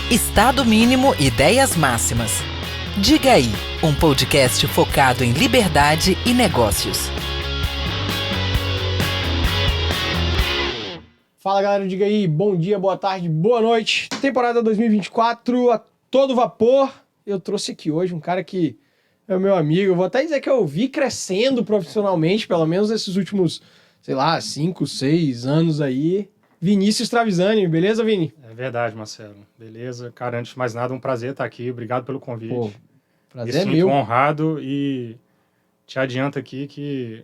Estado Mínimo Ideias Máximas. Diga aí, um podcast focado em liberdade e negócios. Fala galera, diga aí, bom dia, boa tarde, boa noite. Temporada 2024 a todo vapor. Eu trouxe aqui hoje um cara que é o meu amigo. Eu vou até dizer que eu vi crescendo profissionalmente, pelo menos nesses últimos, 5, 6 anos aí. Vinícius Travisani, beleza, Vini? É verdade, Marcelo. Beleza. Cara, antes de mais nada, um prazer estar aqui. Obrigado pelo convite. Pô, prazer Me é sinto meu. honrado e te adianto aqui que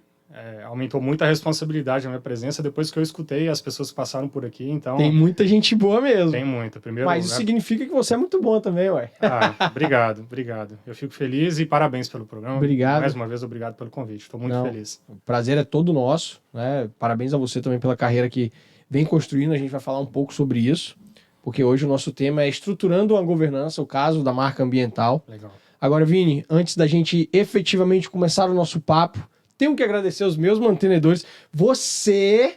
aumentou muito a responsabilidade na minha presença depois que eu escutei as pessoas que passaram por aqui, então... Tem muita gente boa mesmo. Tem muita. Primeiro, Mas isso significa que você é muito bom também, ué. obrigado. Eu fico feliz e parabéns pelo programa. Obrigado. Mais uma vez, obrigado pelo convite. Estou muito feliz. O prazer é todo nosso, né? Parabéns a você também pela carreira que vem construindo. A gente vai falar um pouco sobre isso, porque hoje o nosso tema é estruturando uma governança, o caso da marca ambiental. Legal. Agora, Vini, antes da gente efetivamente começar o nosso papo, tenho que agradecer os meus mantenedores. Você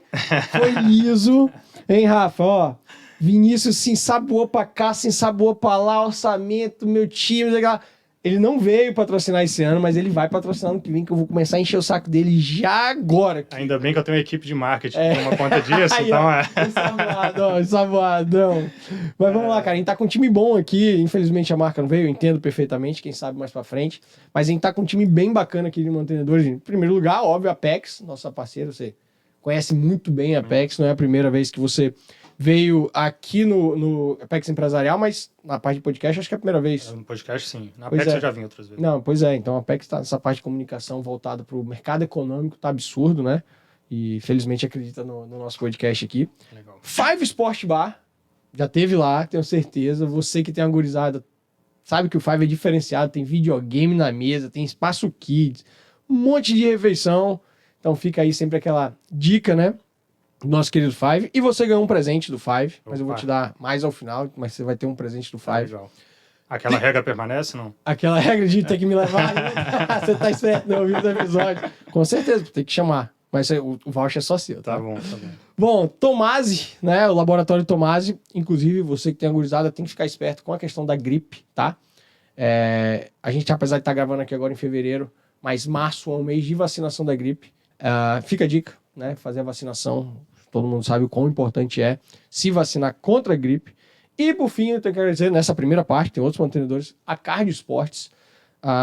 foi liso, hein, Rafa? Ó, Vinícius se ensaboou pra cá, se ensaboou pra lá, orçamento, meu time, legal. Ele não veio patrocinar esse ano, mas ele vai patrocinar no que vem, que eu vou começar a encher o saco dele já agora. Ainda bem que eu tenho uma equipe de marketing que toma conta disso, Aí, então ensaboadão. Mas vamos lá, cara, a gente tá com um time bom aqui. Infelizmente a marca não veio, eu entendo perfeitamente, quem sabe mais pra frente. Mas a gente tá com um time bem bacana aqui de mantenedores. Em primeiro lugar, óbvio, a Apex, nossa parceira, você conhece muito bem a Apex, não é a primeira vez que você veio aqui no Apex Empresarial, mas na parte de podcast acho que é a primeira vez. No podcast, sim. Na Pois Apex é. eu já vim outras vezes. Não, pois é. Então a Apex tá nessa parte de comunicação voltada para o mercado econômico, tá absurdo, né? E felizmente acredita no nosso podcast aqui. Legal. Five Sport Bar, já teve lá, tenho certeza. Você que tem uma gurizada, sabe que o Five é diferenciado, tem videogame na mesa, tem espaço kids, um monte de refeição. Então fica aí sempre aquela dica, né? Do nosso querido Five. E você ganhou um presente do Five, mas eu vou te dar mais ao final, mas você vai ter um presente do Five. Legal. Aquela regra permanece, não? Aquela regra de ter que me levar, né? Você tá esperto, não ouviu o episódio. Com certeza, tem que chamar. Mas o voucher é só seu, tá? Tá bom. Bom, Tomasi, né? O laboratório Tomasi, inclusive você que tem a gurizada tem que ficar esperto com a questão da gripe, tá? A gente, apesar de estar gravando aqui agora em fevereiro, mas março é um mês de vacinação da gripe. Fica a dica, né? Fazer a vacinação. Todo mundo sabe o quão importante é se vacinar contra a gripe. E, por fim, eu tenho que agradecer, nessa primeira parte, tem outros mantenedores, a Cardio Esportes.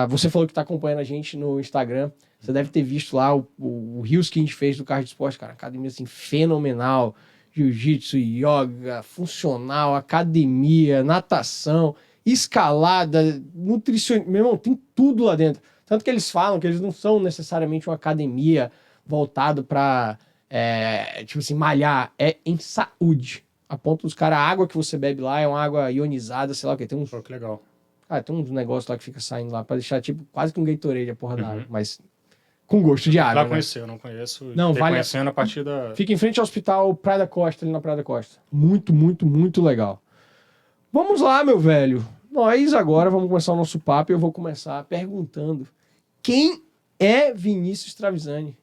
Você falou que está acompanhando a gente no Instagram. Você deve ter visto lá o Reels que a gente fez do Cardio Esportes, cara. Academia, assim, fenomenal. Jiu-jitsu, yoga, funcional, academia, natação, escalada, nutricionismo. Meu irmão, tem tudo lá dentro. Tanto que eles falam que eles não são necessariamente uma academia voltada para, malhar. É em saúde. A ponto dos caras, a água que você bebe lá é uma água ionizada, sei lá o que. Tem uns. Pô, que legal. Tem uns negócios lá que fica saindo lá pra deixar tipo quase que um Gatorade a porra da água, mas com gosto de água. Já né? conheci, eu não conheço. Não, vale. Conhecendo a partir da. Fica em frente ao hospital Praia da Costa, ali na Praia da Costa. Muito, muito, muito legal. Vamos lá, meu velho. Nós agora vamos começar o nosso papo e eu vou começar perguntando: quem é Vinícius Travisani?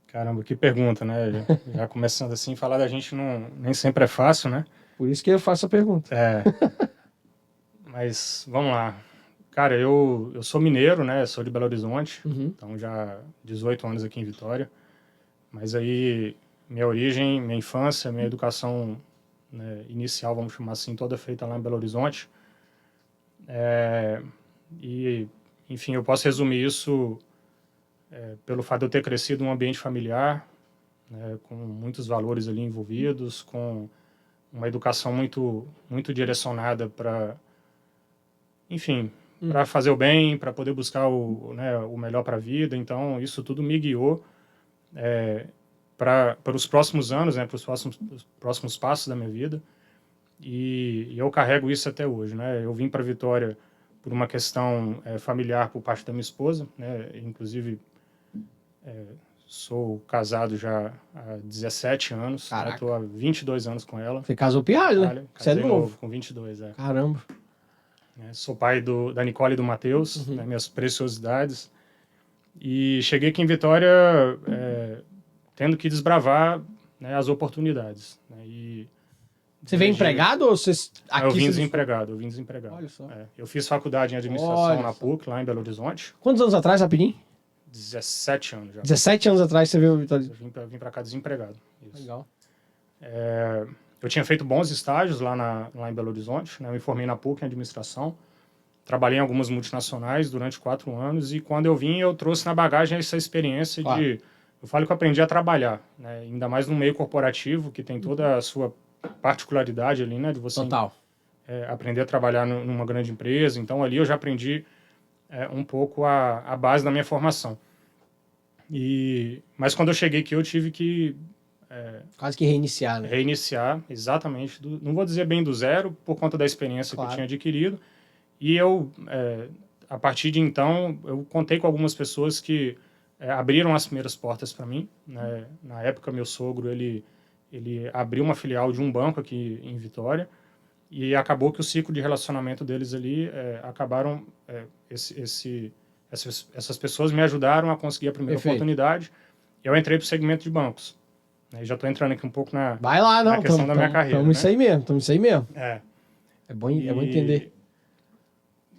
Caramba, que pergunta, né? Já começando assim, falar da gente nem sempre é fácil, né? Por isso que eu faço a pergunta. Mas vamos lá. Cara, eu sou mineiro, né? Sou de Belo Horizonte, então já 18 anos aqui em Vitória. Mas aí, minha origem, minha infância, minha educação, né, inicial, vamos chamar assim, toda feita lá em Belo Horizonte. E, enfim, eu posso resumir isso pelo fato de eu ter crescido num ambiente familiar, né, com muitos valores ali envolvidos, com uma educação muito, muito direcionada para, enfim, para fazer o bem, para poder buscar o melhor para a vida. Então, isso tudo me guiou para os próximos anos, né, para os próximos passos da minha vida. E eu carrego isso até hoje, né? Eu vim para Vitória por uma questão familiar por parte da minha esposa, né? Inclusive, sou casado já há 17 anos, estou há 22 anos com ela. Você casou pirralho, né? Você é novo. Com 22, Caramba. Sou pai da Nicole e do Matheus, né, minhas preciosidades. E cheguei aqui em Vitória tendo que desbravar, né, as oportunidades. Né, e Você veio empregado ou você... Eu vim desempregado, Olha só. Eu fiz faculdade em administração na só. PUC, lá em Belo Horizonte. Quantos anos atrás, rapidinho? 17 anos já. 17 anos atrás você veio... Eu vim para cá desempregado. Isso. Legal. Eu tinha feito bons estágios lá em Belo Horizonte, né? Eu me formei na PUC em administração. Trabalhei em algumas multinacionais durante 4 anos e quando eu vim, eu trouxe na bagagem essa experiência de... Eu falo que eu aprendi a trabalhar, né? Ainda mais no meio corporativo, que tem toda a sua particularidade ali, né? De você aprender a trabalhar numa grande empresa. Então, ali eu já aprendi um pouco a base da minha formação. Mas quando eu cheguei aqui, eu tive que... quase que reiniciar, né? Reiniciar, exatamente. Não vou dizer bem do zero, por conta da experiência que eu tinha adquirido. E eu, a partir de então, eu contei com algumas pessoas que abriram as primeiras portas para mim, né? Na época, meu sogro, ele abriu uma filial de um banco aqui em Vitória e acabou que o ciclo de relacionamento deles ali acabaram... essas pessoas me ajudaram a conseguir a primeira oportunidade. E eu entrei para o segmento de bancos. Já estou entrando aqui um pouco na questão da minha carreira. Estamos isso aí mesmo. É bom entender.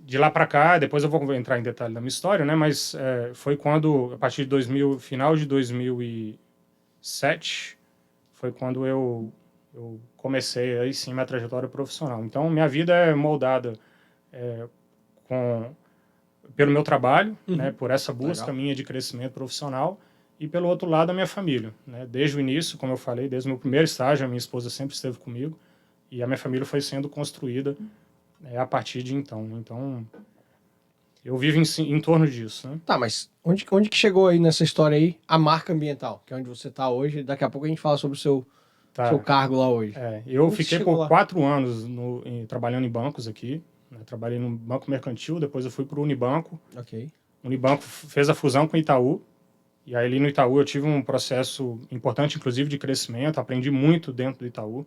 De lá para cá, depois eu vou entrar em detalhe da minha história, né? Mas foi quando, a partir de final de 2007, foi quando eu comecei aí sim minha trajetória profissional. Então, minha vida é moldada pelo meu trabalho, né? Por essa busca minha de crescimento profissional e pelo outro lado a minha família, né? Desde o início, como eu falei, desde o meu primeiro estágio, a minha esposa sempre esteve comigo e a minha família foi sendo construída a partir de então. Então, eu vivo em torno disso, né? Tá, mas onde que chegou aí nessa história aí a marca ambiental, que é onde você está hoje? Daqui a pouco a gente fala sobre o seu cargo lá hoje. Eu fiquei por 4 anos trabalhando em bancos aqui, né? Trabalhei no Banco Mercantil, depois eu fui para o Unibanco. Ok. O Unibanco fez a fusão com o Itaú, e aí ali no Itaú eu tive um processo importante, inclusive, de crescimento, aprendi muito dentro do Itaú.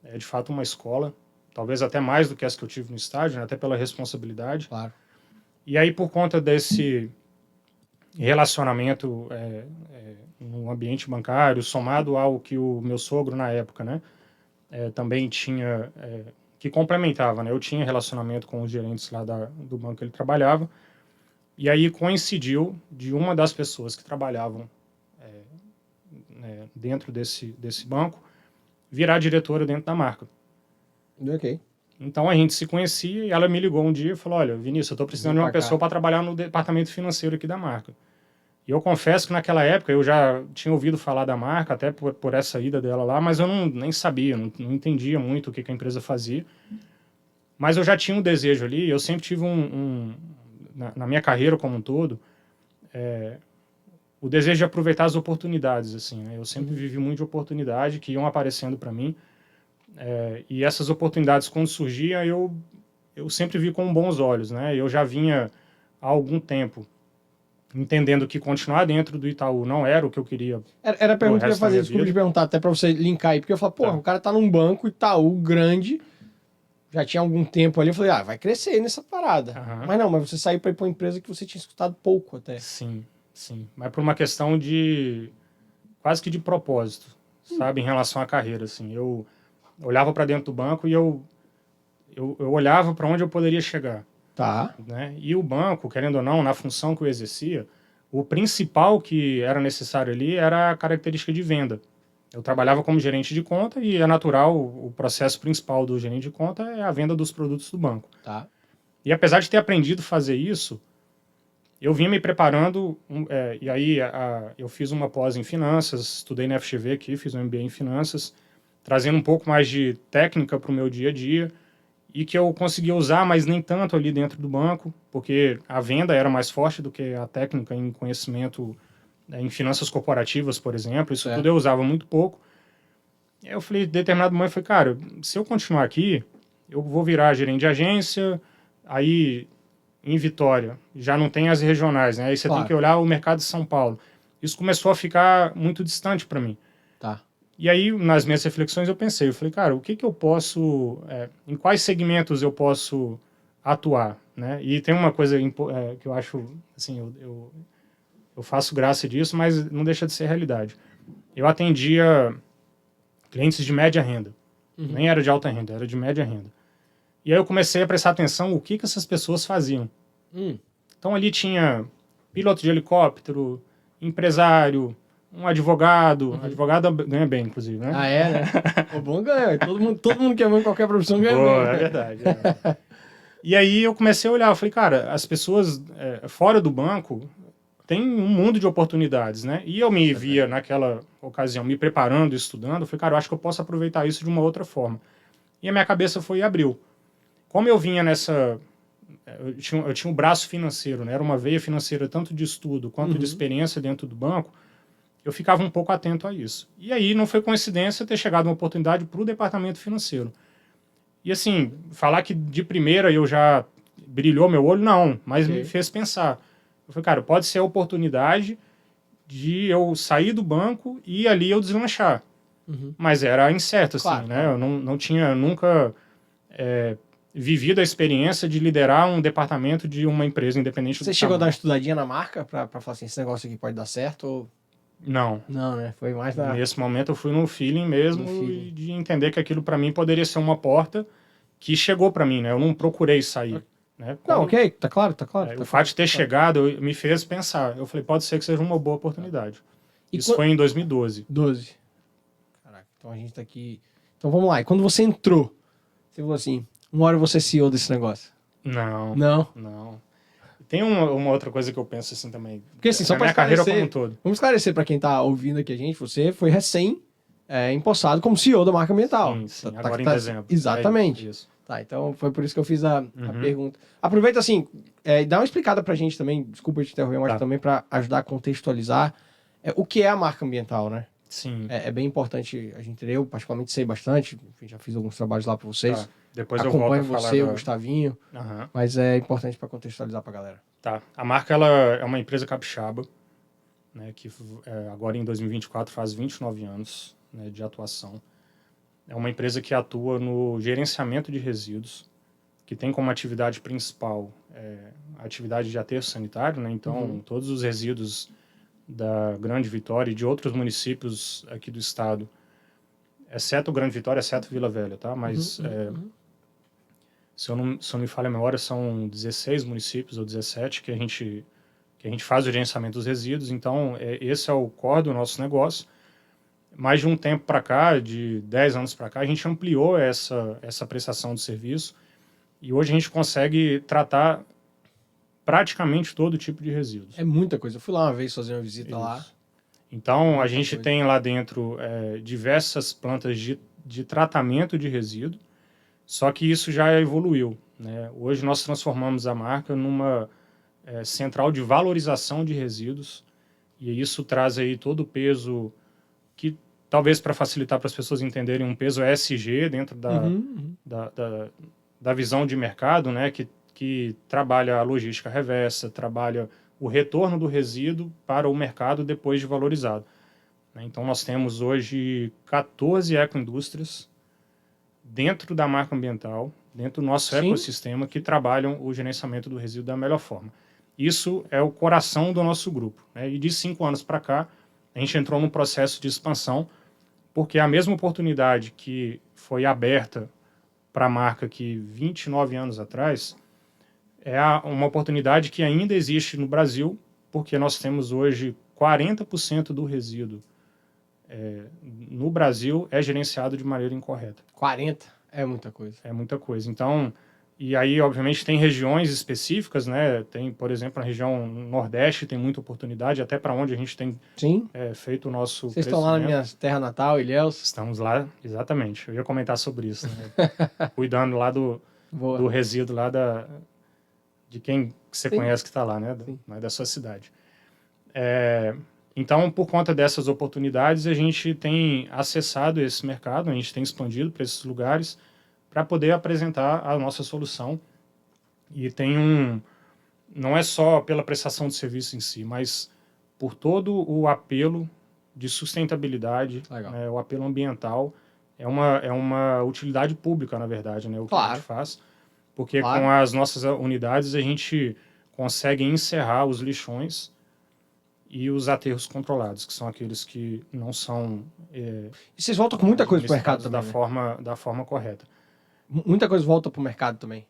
É de fato uma escola, talvez até mais do que as que eu tive no estágio, né? Até pela responsabilidade. Claro. E aí, por conta desse relacionamento no ambiente bancário, somado ao que o meu sogro, na época, né, também tinha, que complementava, né? Eu tinha relacionamento com os gerentes lá do banco que ele trabalhava, e aí coincidiu de uma das pessoas que trabalhavam dentro desse banco virar diretora dentro da marca. Ok. Então a gente se conhecia e ela me ligou um dia e falou: olha, Vinícius, eu estou precisando de uma pessoa para trabalhar no departamento financeiro aqui da marca. E eu confesso que naquela época eu já tinha ouvido falar da marca, até por essa ida dela lá, mas eu nem sabia, não entendia muito o que a empresa fazia. Mas eu já tinha um desejo ali, eu sempre tive na minha carreira como um todo, o desejo de aproveitar as oportunidades, assim, né? Eu sempre vivi muito de oportunidade que iam aparecendo para mim. E essas oportunidades, quando surgiam, eu sempre vi com bons olhos, né? Eu já vinha há algum tempo entendendo que continuar dentro do Itaú não era o que eu queria. Era a pergunta que eu ia fazer, desculpa te perguntar, até para você linkar aí, porque eu falo, pô, o cara tá num banco Itaú grande, já tinha algum tempo ali, eu falei, vai crescer nessa parada. Mas não, mas você saiu para ir para uma empresa que você tinha escutado pouco até. Sim. Mas por uma questão quase que de propósito, sabe, em relação à carreira, assim. Eu olhava para dentro do banco e eu olhava para onde eu poderia chegar. Tá. Né? E o banco, querendo ou não, na função que eu exercia, o principal que era necessário ali era a característica de venda. Eu trabalhava como gerente de conta e é natural, o processo principal do gerente de conta é a venda dos produtos do banco. Tá. E apesar de ter aprendido a fazer isso, eu vinha me preparando, e aí eu fiz uma pós em finanças, estudei na FGV aqui, fiz um MBA em finanças, trazendo um pouco mais de técnica para o meu dia a dia, e que eu conseguia usar, mas nem tanto ali dentro do banco, porque a venda era mais forte do que a técnica em conhecimento em finanças corporativas, por exemplo. Isso tudo eu usava muito pouco. E aí eu falei, determinado momento, eu falei, cara, se eu continuar aqui, eu vou virar gerente de agência, aí em Vitória já não tem as regionais, né? Aí você tem que olhar o mercado de São Paulo. Isso começou a ficar muito distante para mim. Tá. E aí, nas minhas reflexões, eu falei, cara, o que eu posso, em quais segmentos eu posso atuar, né? E tem uma coisa que eu acho, assim, eu faço graça disso, mas não deixa de ser realidade. Eu atendia clientes de média renda, Nem era de alta renda, era de média renda. E aí eu comecei a prestar atenção o que essas pessoas faziam. Então ali tinha piloto de helicóptero, empresário, um advogado. Advogado ganha bem, inclusive, né? Ah, é, né? O bom ganha. Todo mundo que é bom em qualquer profissão ganha Boa, bem. é verdade. E aí eu comecei a olhar, eu falei, cara, as pessoas fora do banco têm um mundo de oportunidades, né? E eu me via naquela ocasião me preparando, estudando, eu falei, cara, eu acho que eu posso aproveitar isso de uma outra forma. E a minha cabeça foi e abriu. Como eu vinha nessa... Eu tinha um braço financeiro, né? Era uma veia financeira tanto de estudo quanto de experiência dentro do banco, eu ficava um pouco atento a isso. E aí não foi coincidência ter chegado uma oportunidade para o departamento financeiro. E assim, falar que de primeira eu já brilhou meu olho, não, mas me fez pensar. Eu falei, cara, pode ser a oportunidade de eu sair do banco e ali eu deslanchar. Mas era incerto, assim, Claro, né? claro. Eu não tinha nunca vivido a experiência de liderar um departamento de uma empresa independente do Você chegou a dar uma tamanho. estudadinha na marca pra falar assim, esse negócio aqui pode dar certo ou... Não. Não, né? Foi mais na... Nesse momento eu fui no feeling mesmo e de entender que aquilo para mim poderia ser uma porta que chegou para mim, né? Eu não procurei sair. Né? Não, ok, tá claro. O fato de ter chegado me fez pensar. Eu falei, pode ser que seja uma boa oportunidade. E Isso foi em 2012. 12. Caraca, então a gente tá aqui... Então vamos lá, e quando você entrou, você falou assim, uma hora você é CEO desse negócio? Não. Não? Tem uma outra coisa que eu penso assim também. Porque assim, só na pra minha carreira esclarecer, como um todo. vamos esclarecer pra quem tá ouvindo aqui a gente, você foi recém empossado como CEO da marca ambiental. Sim, agora em dezembro. Exatamente. Isso. Tá, então foi por isso que eu fiz a pergunta. Aproveita assim, dá uma explicada pra gente também, desculpa te interromper, mas também pra ajudar a contextualizar o que é a marca ambiental, né? Sim. É bem importante a gente entender, eu particularmente sei bastante, enfim, já fiz alguns trabalhos lá pra vocês. Tá. Depois eu volto a falar. Acompanho você, o Gustavinho, mas é importante pra contextualizar pra galera. Tá. A marca ela é uma empresa capixaba, né, que agora em 2024 faz 29 anos, né, de atuação. É uma empresa que atua no gerenciamento de resíduos, que tem como atividade principal a atividade de aterro sanitário, né? Então, todos os resíduos da Grande Vitória e de outros municípios aqui do estado, exceto Grande Vitória, exceto Vila Velha, tá? Mas, se eu não me falha a memória, são 16 municípios ou 17 que a gente faz o gerenciamento dos resíduos. Então, esse é o core do nosso negócio. Mais de um tempo para cá, de 10 anos para cá, a gente ampliou essa prestação de serviço e hoje a gente consegue tratar praticamente todo tipo de resíduos. É muita coisa. Eu fui lá uma vez fazer uma visita lá. Então, a gente tem lá dentro diversas plantas de tratamento de resíduo, só que isso já evoluiu, né? Hoje nós transformamos a marca numa central de valorização de resíduos e isso traz aí todo o peso que, talvez para facilitar para as pessoas entenderem, um peso ESG dentro da visão de mercado, né? Que trabalha a logística reversa, trabalha o retorno do resíduo para o mercado depois de valorizado. Então, nós temos hoje 14 ecoindústrias dentro da marca ambiental, dentro do nosso ecossistema, que trabalham o gerenciamento do resíduo da melhor forma. Isso é o coração do nosso grupo, né? E de 5 anos para cá, a gente entrou num processo de expansão, porque a mesma oportunidade que foi aberta para a marca que 29 anos atrás, é uma oportunidade que ainda existe no Brasil, porque nós temos hoje 40% do resíduo no Brasil é gerenciado de maneira incorreta. 40? É muita coisa. É muita coisa. Então, e aí, obviamente, tem regiões específicas, né? Tem, por exemplo, na região Nordeste tem muita oportunidade, até para onde a gente tem feito o nosso Vocês estão lá na minha terra natal, Ilhéus? Estamos lá, exatamente. Eu ia comentar sobre isso, né? Cuidando lá do resíduo lá de quem você conhece que está lá, né? Da sua cidade. Então, por conta dessas oportunidades, a gente tem acessado esse mercado, a gente tem expandido para esses lugares para poder apresentar a nossa solução. E tem não é só pela prestação de serviço em si, mas por todo o apelo de sustentabilidade, né, o apelo ambiental. É uma utilidade pública, na verdade, né, o que a gente faz. Porque com as nossas unidades a gente consegue encerrar os lixões e os aterros controlados, que são aqueles que não são E vocês voltam com muita coisa pro mercado administrados também, da forma correta. Muita coisa volta pro mercado também.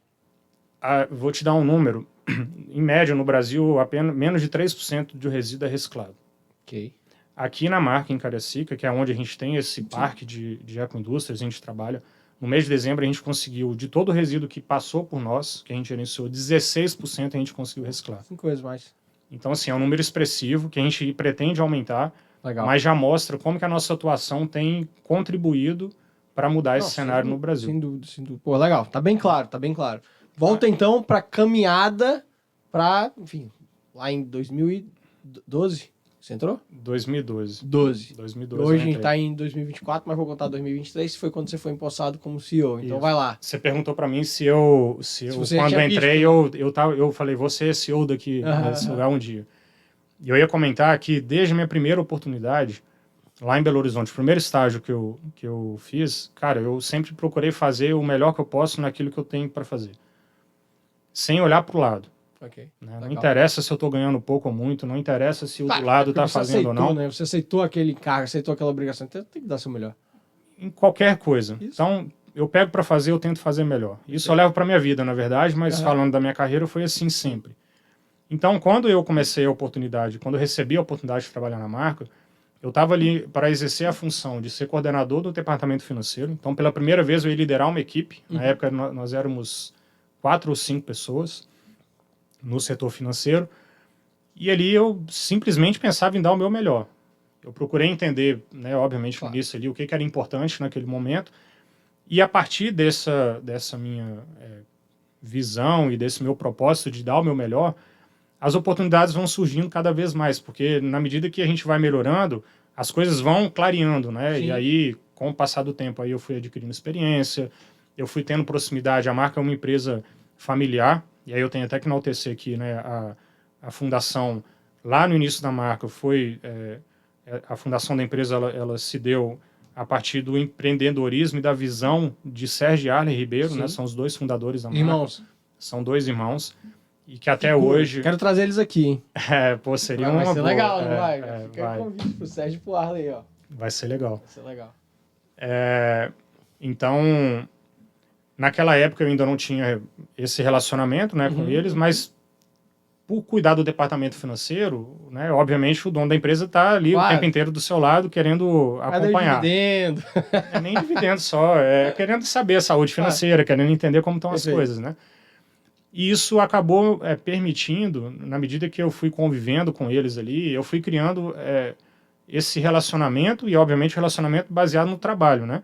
Vou te dar um número. Em média, no Brasil, apenas menos de 3% do resíduo é reciclado. Ok. Aqui na marca, em Cariacica, que é onde a gente tem esse parque de ecoindústrias, a gente trabalha, no mês de dezembro a gente conseguiu, de todo o resíduo que passou por nós, que a gente gerenciou, 16% a gente conseguiu reciclar. 5 vezes mais. Então, assim, é um número expressivo que a gente pretende aumentar, Legal. mas já mostra como que a nossa atuação tem contribuído para mudar esse cenário no Brasil. Sem dúvida, sem dúvida. Pô, legal. Tá bem claro, tá bem claro. Volta então pra caminhada pra, enfim, lá em 2012. Você entrou? 2012. Hoje 2012 eu a gente entrei. tá em 2024, mas vou contar 2023, que foi quando você foi empossado como CEO. Então Isso. vai lá. Você perguntou para mim se eu você quando tinha entrei, visto, eu falei, vou ser CEO daqui, Aham, desse aham. lugar um dia. E eu ia comentar que desde a minha primeira oportunidade, lá em Belo Horizonte, o primeiro estágio que eu fiz, cara, eu sempre procurei fazer o melhor que eu posso naquilo que eu tenho para fazer. Sem olhar para o lado. Ok. Né? Não Legal. interessa se eu estou ganhando pouco ou muito, não interessa se o Claro, do lado porque está você fazendo ou aceitou, não. né? Você aceitou aquele encargo, aceitou aquela obrigação, então tem que dar seu melhor. Em qualquer coisa. Isso. Então, eu pego para fazer, eu tento fazer melhor. Isso eu levo para minha vida, na verdade, mas Aham. falando da minha carreira, foi assim sempre. Então, quando eu comecei a oportunidade, quando eu recebi a oportunidade de trabalhar na marca, eu estava ali para exercer a função de ser coordenador do departamento financeiro. Então, pela primeira vez, eu ia liderar uma equipe. Na época, nós éramos 4 ou 5 pessoas no setor financeiro. E ali eu simplesmente pensava em dar o meu melhor. Eu procurei entender, né, obviamente, Claro. no início ali, o que era importante naquele momento. E a partir dessa minha visão e desse meu propósito de dar o meu melhor, as oportunidades vão surgindo cada vez mais, porque na medida que a gente vai melhorando, as coisas vão clareando, né? Sim. E aí, com o passar do tempo, aí eu fui adquirindo experiência, eu fui tendo proximidade. A marca é uma empresa familiar, e aí eu tenho até que enaltecer aqui, né? A fundação, lá no início da marca, foi... a fundação da empresa, ela se deu a partir do empreendedorismo e da visão de Sérgio e Arlen Ribeiro, Sim. né? São os dois fundadores da marca. Irmãos, São 2 irmãos. E que até que coisa. hoje... Quero trazer eles aqui, hein? pô, seria Vai uma ser boa. legal, não vai? Fica vai. aí o convite pro Sérgio e pro Arley, ó. Vai ser legal. Vai ser legal. Então, naquela época eu ainda não tinha esse relacionamento, né, com eles, mas por cuidar do departamento financeiro, né, obviamente o dono da empresa está ali Claro. o tempo inteiro do seu lado, querendo Cadê o acompanhar. dividendo? É nem dividendo só, querendo saber a saúde financeira, querendo entender como estão as Perfeito. coisas, né? E isso acabou permitindo, na medida que eu fui convivendo com eles ali, eu fui criando esse relacionamento e, obviamente, relacionamento baseado no trabalho, né?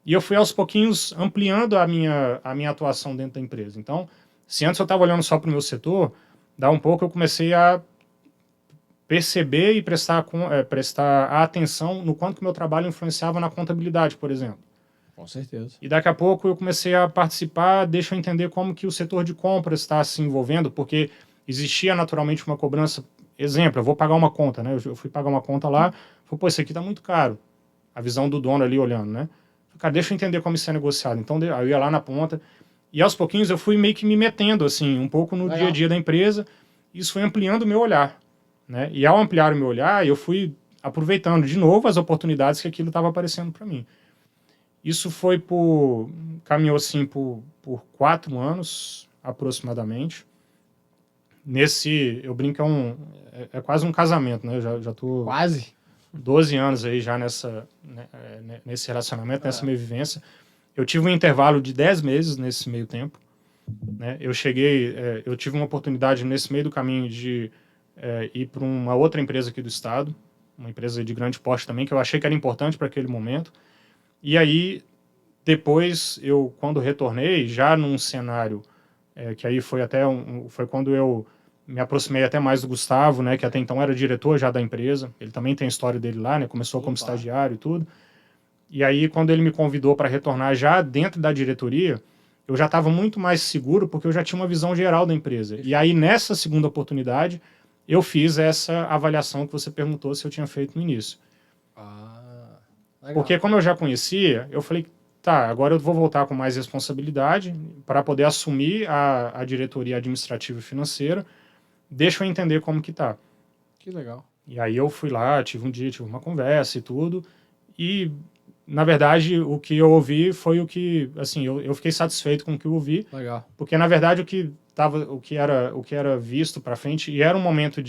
E eu fui, aos pouquinhos, ampliando a minha atuação dentro da empresa. Então, se antes eu estava olhando só para o meu setor, dá um pouco eu comecei a perceber e prestar atenção no quanto que o meu trabalho influenciava na contabilidade, por exemplo. Com certeza. E daqui a pouco eu comecei a participar, deixa eu entender como que o setor de compras está se envolvendo, porque existia naturalmente uma cobrança. Exemplo, eu vou pagar uma conta, né? Eu fui pagar uma conta lá, falei, pô, isso aqui tá muito caro. A visão do dono ali olhando, né? Cara, deixa eu entender como isso é negociado. Então, aí eu ia lá na ponta, e aos pouquinhos eu fui meio que me metendo, assim, um pouco no dia a dia da empresa, e isso foi ampliando o meu olhar, né? E ao ampliar o meu olhar, eu fui aproveitando de novo as oportunidades que aquilo estava aparecendo para mim. Isso caminhou assim por 4 anos, aproximadamente. Eu brinco, é quase um casamento, né? Eu já tô Quase? 12 anos aí já nesse relacionamento, nessa minha vivência. Eu tive um intervalo de 10 meses nesse meio tempo, né? Eu tive uma oportunidade nesse meio do caminho de ir para uma outra empresa aqui do estado, uma empresa de grande porte também, que eu achei que era importante para aquele momento. E aí, depois, quando retornei, já num cenário que aí foi quando eu me aproximei até mais do Gustavo, né, que até então era diretor já da empresa. Ele também tem a história dele lá, né, começou como estagiário e tudo. E aí, quando ele me convidou para retornar já dentro da diretoria, eu já estava muito mais seguro, porque eu já tinha uma visão geral da empresa. E aí, nessa segunda oportunidade, eu fiz essa avaliação que você perguntou se eu tinha feito no início. Legal. Porque como eu já conhecia, eu falei, tá, agora eu vou voltar com mais responsabilidade para poder assumir a diretoria administrativa e financeira. Deixa eu entender como que tá. Que legal. E aí eu fui lá, tive uma conversa e tudo, e, na verdade, o que eu ouvi foi o que, assim, eu fiquei satisfeito com o que eu ouvi, Legal. porque, na verdade, o que era visto para frente, e era um momento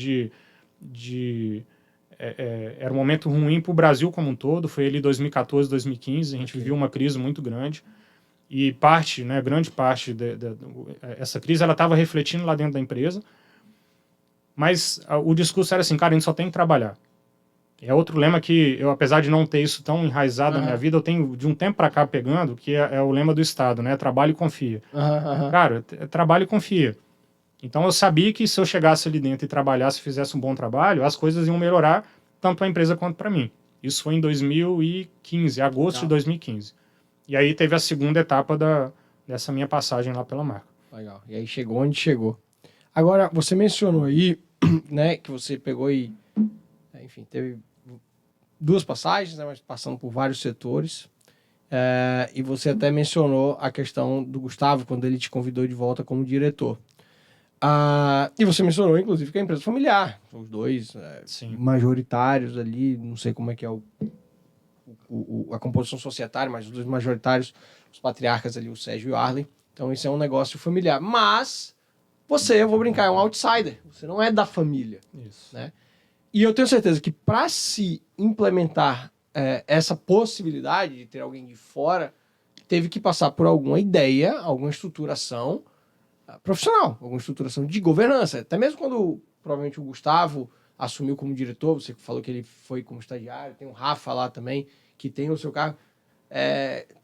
era um momento ruim para o Brasil como um todo, foi ali 2014, 2015, a gente viveu uma crise muito grande, e grande parte essa crise, ela estava refletindo lá dentro da empresa, mas o discurso era assim, cara, a gente só tem que trabalhar. É outro lema que eu, apesar de não ter isso tão enraizado na minha vida, eu tenho de um tempo para cá pegando, que é o lema do Estado, né? Trabalha e confia. Cara, trabalha e confia. Então eu sabia que se eu chegasse ali dentro e trabalhasse, fizesse um bom trabalho, as coisas iam melhorar tanto para a empresa quanto para mim. Isso foi em 2015, agosto de 2015. E aí teve a segunda etapa dessa minha passagem lá pela marca. Legal. E aí chegou onde chegou. Agora, você mencionou aí, né, que você pegou e, enfim, teve 2 passagens, né, mas passando por vários setores. E você até mencionou a questão do Gustavo, quando ele te convidou de volta como diretor. E você mencionou, inclusive, que é a empresa familiar. São os 2 majoritários ali, não sei como é que é a composição societária, mas os 2 majoritários, os patriarcas ali, o Sérgio e o Arlen. Então, isso é um negócio familiar. Mas você, eu vou brincar, é um outsider. Você não é da família. Isso. Né? E eu tenho certeza que para se implementar essa possibilidade de ter alguém de fora, teve que passar por alguma ideia, alguma estruturação profissional, alguma estruturação de governança. Até mesmo quando, provavelmente, o Gustavo assumiu como diretor, você falou que ele foi como estagiário, tem o Rafa lá também, que tem o seu cargo.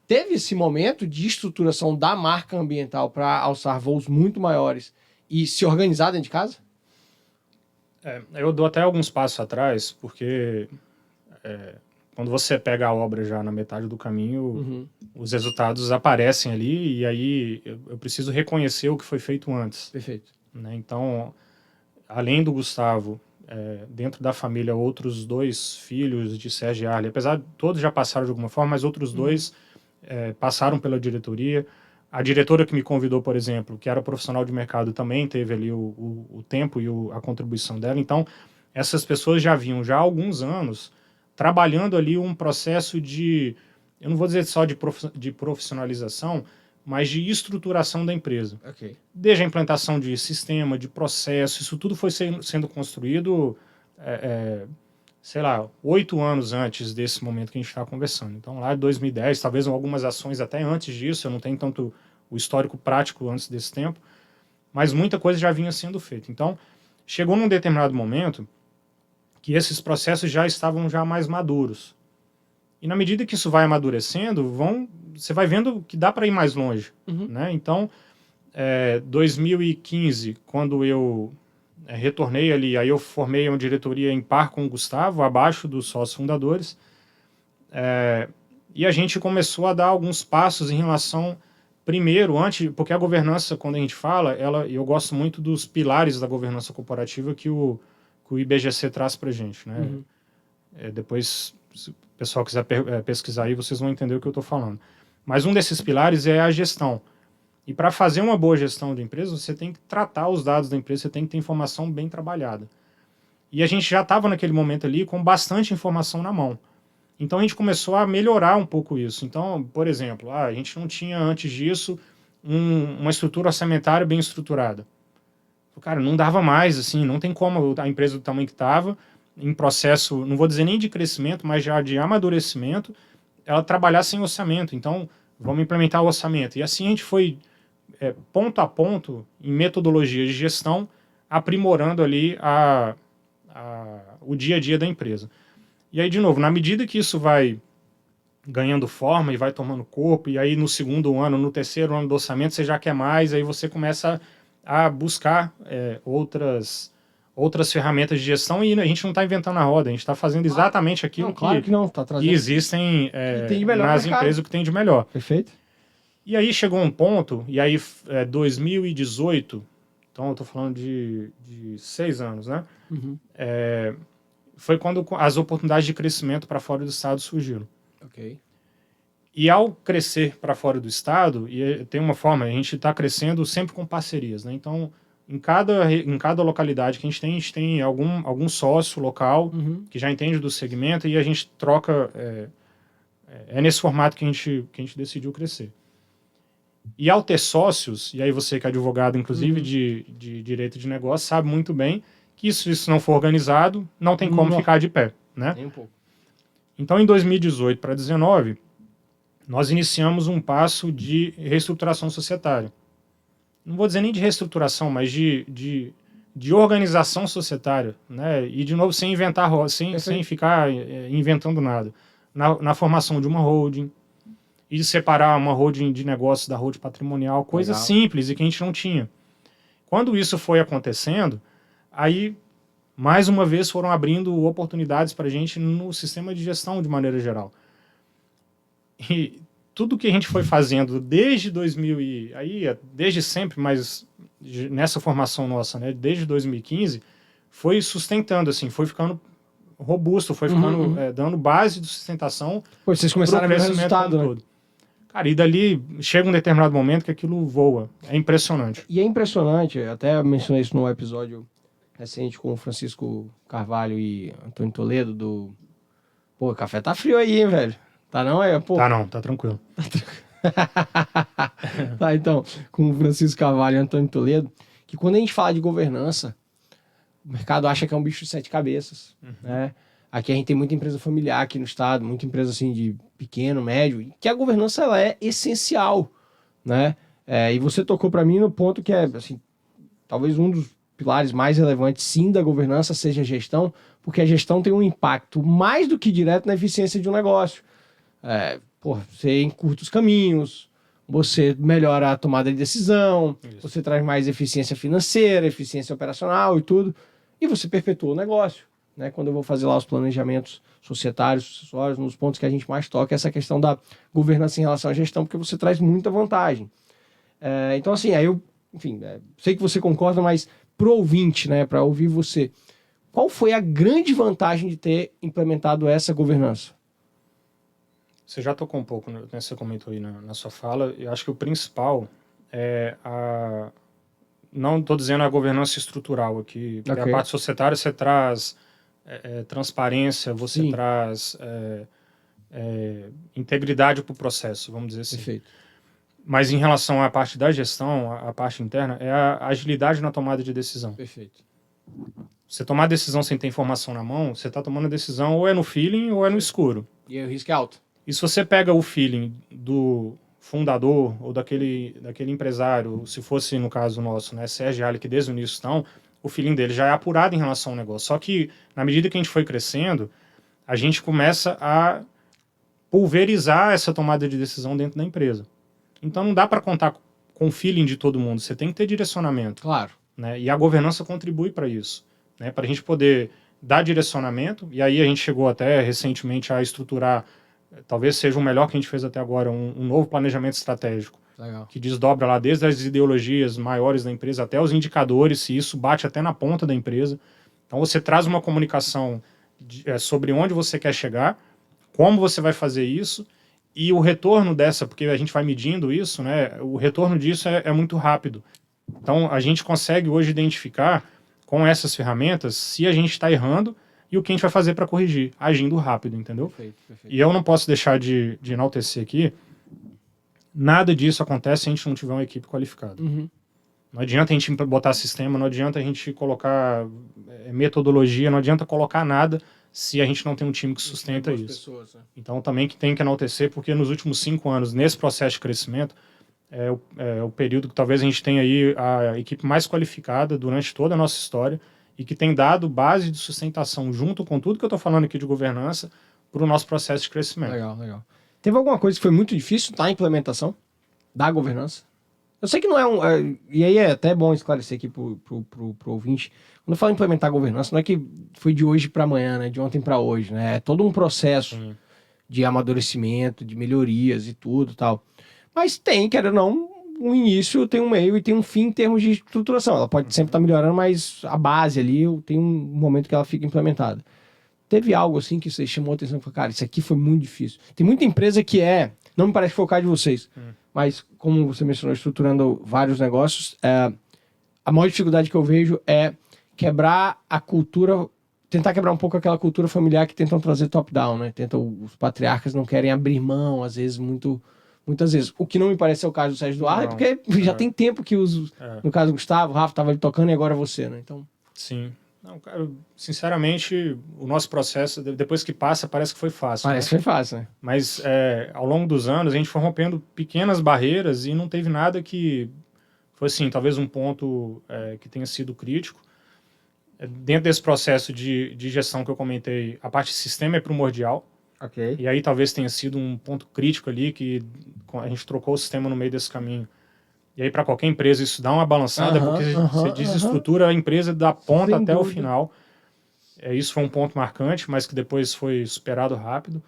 Teve esse momento de estruturação da marca ambiental para alçar voos muito maiores e se organizar dentro de casa? Eu dou até alguns passos atrás, porque quando você pega a obra já na metade do caminho, os resultados aparecem ali, e aí eu preciso reconhecer o que foi feito antes. Perfeito. Né? Então, além do Gustavo, dentro da família, outros 2 filhos de Sérgio e Arlen, apesar de todos já passaram de alguma forma, mas outros 2 passaram pela diretoria. A diretora que me convidou, por exemplo, que era profissional de mercado, também teve ali o tempo e a contribuição dela. Então, essas pessoas já vinham já há alguns anos trabalhando ali um processo eu não vou dizer só de profissionalização, mas de estruturação da empresa. Okay. Desde a implantação de sistema, de processo, isso tudo foi sendo construído, sei lá, 8 anos antes desse momento que a gente está conversando. Então, lá de 2010, talvez algumas ações até antes disso, eu não tenho tanto o histórico prático antes desse tempo, mas muita coisa já vinha sendo feita. Então, chegou num determinado momento que esses processos já estavam já mais maduros. E na medida que isso vai amadurecendo, você vai vendo que dá para ir mais longe. Né? Então, 2015, quando eu retornei ali, aí eu formei uma diretoria em par com o Gustavo, abaixo dos sócios fundadores, e a gente começou a dar alguns passos em relação, primeiro, porque a governança, quando a gente fala, eu gosto muito dos pilares da governança corporativa que o IBGC traz para a gente. Né? Depois, se o pessoal quiser pesquisar aí, vocês vão entender o que eu estou falando. Mas um desses pilares é a gestão. E para fazer uma boa gestão de empresa, você tem que tratar os dados da empresa, você tem que ter informação bem trabalhada. E a gente já estava naquele momento ali com bastante informação na mão. Então a gente começou a melhorar um pouco isso. Então, por exemplo, a gente não tinha antes disso uma estrutura orçamentária bem estruturada. Cara, não dava mais, assim, não tem como a empresa do tamanho que estava, em processo, não vou dizer nem de crescimento, mas já de amadurecimento, ela trabalhar sem orçamento. Então, vamos implementar o orçamento. E assim a gente foi ponto a ponto, em metodologia de gestão, aprimorando ali o dia a dia da empresa. E aí, de novo, na medida que isso vai ganhando forma e vai tomando corpo, e aí no segundo ano, no terceiro ano do orçamento, você já quer mais, aí você começa a buscar outras ferramentas de gestão, e a gente não está inventando a roda, a gente está fazendo exatamente aquilo que existem nas empresas que tem de melhor. Perfeito. E aí chegou um ponto, e aí 2018, então eu estou falando de 6 anos, né? Foi quando as oportunidades de crescimento para fora do estado surgiram. Ok. E ao crescer para fora do estado, e tem uma forma, a gente está crescendo sempre com parcerias, né? Então, em cada localidade que a gente tem algum sócio local que já entende do segmento e a gente troca. É nesse formato que a gente decidiu crescer. E ao ter sócios, e aí você que é advogado, inclusive, de direito de negócio, sabe muito bem que se isso não for organizado, não tem como ficar de pé, né? Nem um pouco. Então, em 2018 para 2019, nós iniciamos um passo de reestruturação societária. Não vou dizer nem de reestruturação, mas de organização societária, né? E, de novo, sem inventar, sem ficar inventando nada. Na formação de uma holding, e de separar uma holding de negócios da holding patrimonial, coisa simples e que a gente não tinha. Quando isso foi acontecendo, aí, mais uma vez, foram abrindo oportunidades para a gente no sistema de gestão de maneira geral. E tudo que a gente foi fazendo desde 2000 desde sempre, mas nessa formação nossa, né, desde 2015, foi sustentando, assim, foi ficando robusto, foi ficando dando base de sustentação. Vocês começaram a ver o resultado, né? Todo. Cara, e dali chega um determinado momento que aquilo voa. É impressionante. E é impressionante, até mencionei isso no episódio recente com o Francisco Carvalho e Antônio Toledo do... Pô, o café tá frio aí, hein, velho? Tá não? Pô. Tá não, tá tranquilo. Tá, então, com o Francisco Carvalho e Antônio Toledo, que quando a gente fala de governança, o mercado acha que é um bicho de 7 cabeças, né? Aqui a gente tem muita empresa familiar aqui no estado, muita empresa assim de pequeno, médio, que a governança ela é essencial, né? E você tocou para mim no ponto que é, assim, talvez um dos pilares mais relevantes, sim, da governança seja a gestão, porque a gestão tem um impacto mais do que direto na eficiência de um negócio. Você encurta os caminhos, você melhora a tomada de decisão, você traz mais eficiência financeira, eficiência operacional e tudo, e você perpetua o negócio. Né, quando eu vou fazer lá os planejamentos societários, sucessórios, nos pontos que a gente mais toca, essa questão da governança em relação à gestão, porque você traz muita vantagem. Então, assim, sei que você concorda, mas pro ouvinte, né, para ouvir você, qual foi a grande vantagem de ter implementado essa governança? Você já tocou um pouco, né, você comentou aí na sua fala, eu acho que o principal é não estou dizendo a governança estrutural aqui, porque a parte societária você traz... transparência, você Sim. traz integridade para o processo, vamos dizer assim. Perfeito. Mas em relação à parte da gestão, a parte interna, é a agilidade na tomada de decisão. Perfeito. Você tomar decisão sem ter informação na mão, você está tomando a decisão ou é no feeling ou é no escuro. E aí o risco é alto. E se você pega o feeling do fundador ou daquele empresário, se fosse no caso nosso, né, Sérgio e Ali, que desde o início estão, o feeling dele já é apurado em relação ao negócio. Só que, na medida que a gente foi crescendo, a gente começa a pulverizar essa tomada de decisão dentro da empresa. Então, não dá para contar com o feeling de todo mundo. Você tem que ter direcionamento. Claro. Né? E a governança contribui para isso. Né? Para a gente poder dar direcionamento. E aí a gente chegou até recentemente a estruturar, talvez seja o melhor que a gente fez até agora, um novo planejamento estratégico. Legal. Que desdobra lá desde as ideologias maiores da empresa até os indicadores, se isso bate até na ponta da empresa. Então você traz uma comunicação sobre onde você quer chegar, como você vai fazer isso, e o retorno dessa, porque a gente vai medindo isso, né? O retorno disso é muito rápido. Então a gente consegue hoje identificar com essas ferramentas se a gente está errando e o que a gente vai fazer para corrigir, agindo rápido, entendeu? Perfeito. E eu não posso deixar de enaltecer aqui. Nada disso acontece se a gente não tiver uma equipe qualificada. Não adianta a gente botar sistema, não adianta a gente colocar metodologia, não adianta colocar nada se a gente não tem um time que sustenta isso. Pessoas, né? Então também que tem que enaltecer, porque nos últimos 5 anos, nesse processo de crescimento, é o período que talvez a gente tenha aí a equipe mais qualificada durante toda a nossa história e que tem dado base de sustentação junto com tudo que eu estou falando aqui de governança para o nosso processo de crescimento. Legal. Teve alguma coisa que foi muito difícil na implementação da governança? Eu sei que não é e aí é até bom esclarecer aqui pro ouvinte. Quando eu falo implementar a governança, não é que foi de hoje para amanhã, né? De ontem para hoje, né? É todo um processo de amadurecimento, de melhorias e tudo e tal. Mas tem, querendo ou não, um início, tem um meio e tem um fim em termos de estruturação. Ela pode sempre estar melhorando, mas a base ali tem um momento que ela fica implementada. Teve algo assim que você chamou a atenção e falou, cara, isso aqui foi muito difícil. Tem muita empresa que não me parece focar de vocês, mas como você mencionou, estruturando vários negócios, a maior dificuldade que eu vejo é quebrar a cultura, tentar quebrar um pouco aquela cultura familiar que tentam trazer top-down, né? Os patriarcas não querem abrir mão, às vezes, muitas vezes. O que não me parece ser o caso do Sérgio Eduardo, Não, porque já tem tempo que no caso do Gustavo, o Rafa tava ali tocando e agora você, né? Então... Sim. Não, cara, sinceramente, o nosso processo, depois que passa, parece que foi fácil. Parece que foi fácil, né? Mas ao longo dos anos, a gente foi rompendo pequenas barreiras e não teve nada que foi, assim, talvez um ponto que tenha sido crítico. Dentro desse processo de gestão que eu comentei, a parte de sistema é primordial. Ok. E aí talvez tenha sido um ponto crítico ali, que a gente trocou o sistema no meio desse caminho. E aí, para qualquer empresa, isso dá uma balançada, porque você desestrutura a empresa da ponta até o final. Isso foi um ponto marcante, mas que depois foi superado rápido.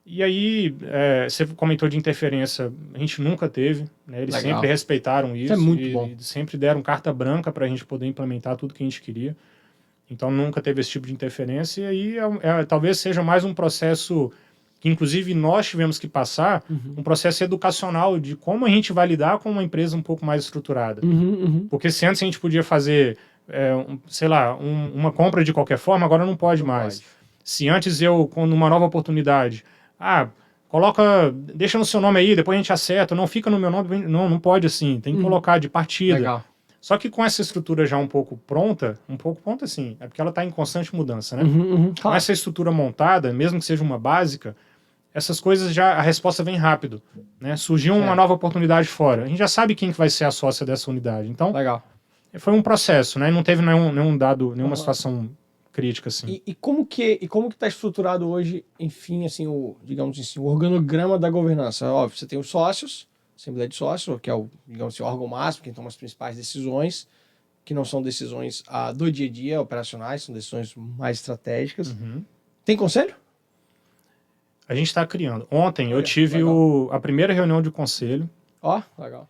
E aí, você comentou de interferência, a gente nunca teve, né? Eles sempre respeitaram isso. É muito bom. E sempre deram carta branca para a gente poder implementar tudo que a gente queria. Então, nunca teve esse tipo de interferência. E aí, talvez seja mais um processo que, inclusive, nós tivemos que passar, um processo educacional de como a gente vai lidar com uma empresa um pouco mais estruturada. Porque se antes a gente podia fazer, sei lá, uma compra de qualquer forma, agora não pode mais. Se antes quando uma nova oportunidade, deixa no seu nome aí, depois a gente acerta, não fica no meu nome, não pode assim, tem que colocar de partida. Legal. Só que com essa estrutura já um pouco pronta assim, é porque ela está em constante mudança, né? Com essa estrutura montada, mesmo que seja uma básica, essas coisas a resposta vem rápido, né? Surgiu uma nova oportunidade fora, a gente já sabe quem que vai ser a sócia dessa unidade. Então, legal. Foi um processo, né? Não teve nenhuma situação crítica, assim. E como que está estruturado hoje, enfim, assim, digamos assim, o organograma da governança? Óbvio, você tem os sócios, Assembleia de Sócios, que é digamos assim, o órgão máximo, quem toma as principais decisões, que não são decisões do dia a dia, operacionais, são decisões mais estratégicas. Tem conselho? A gente está criando. Ontem eu tive a primeira reunião de conselho. Legal.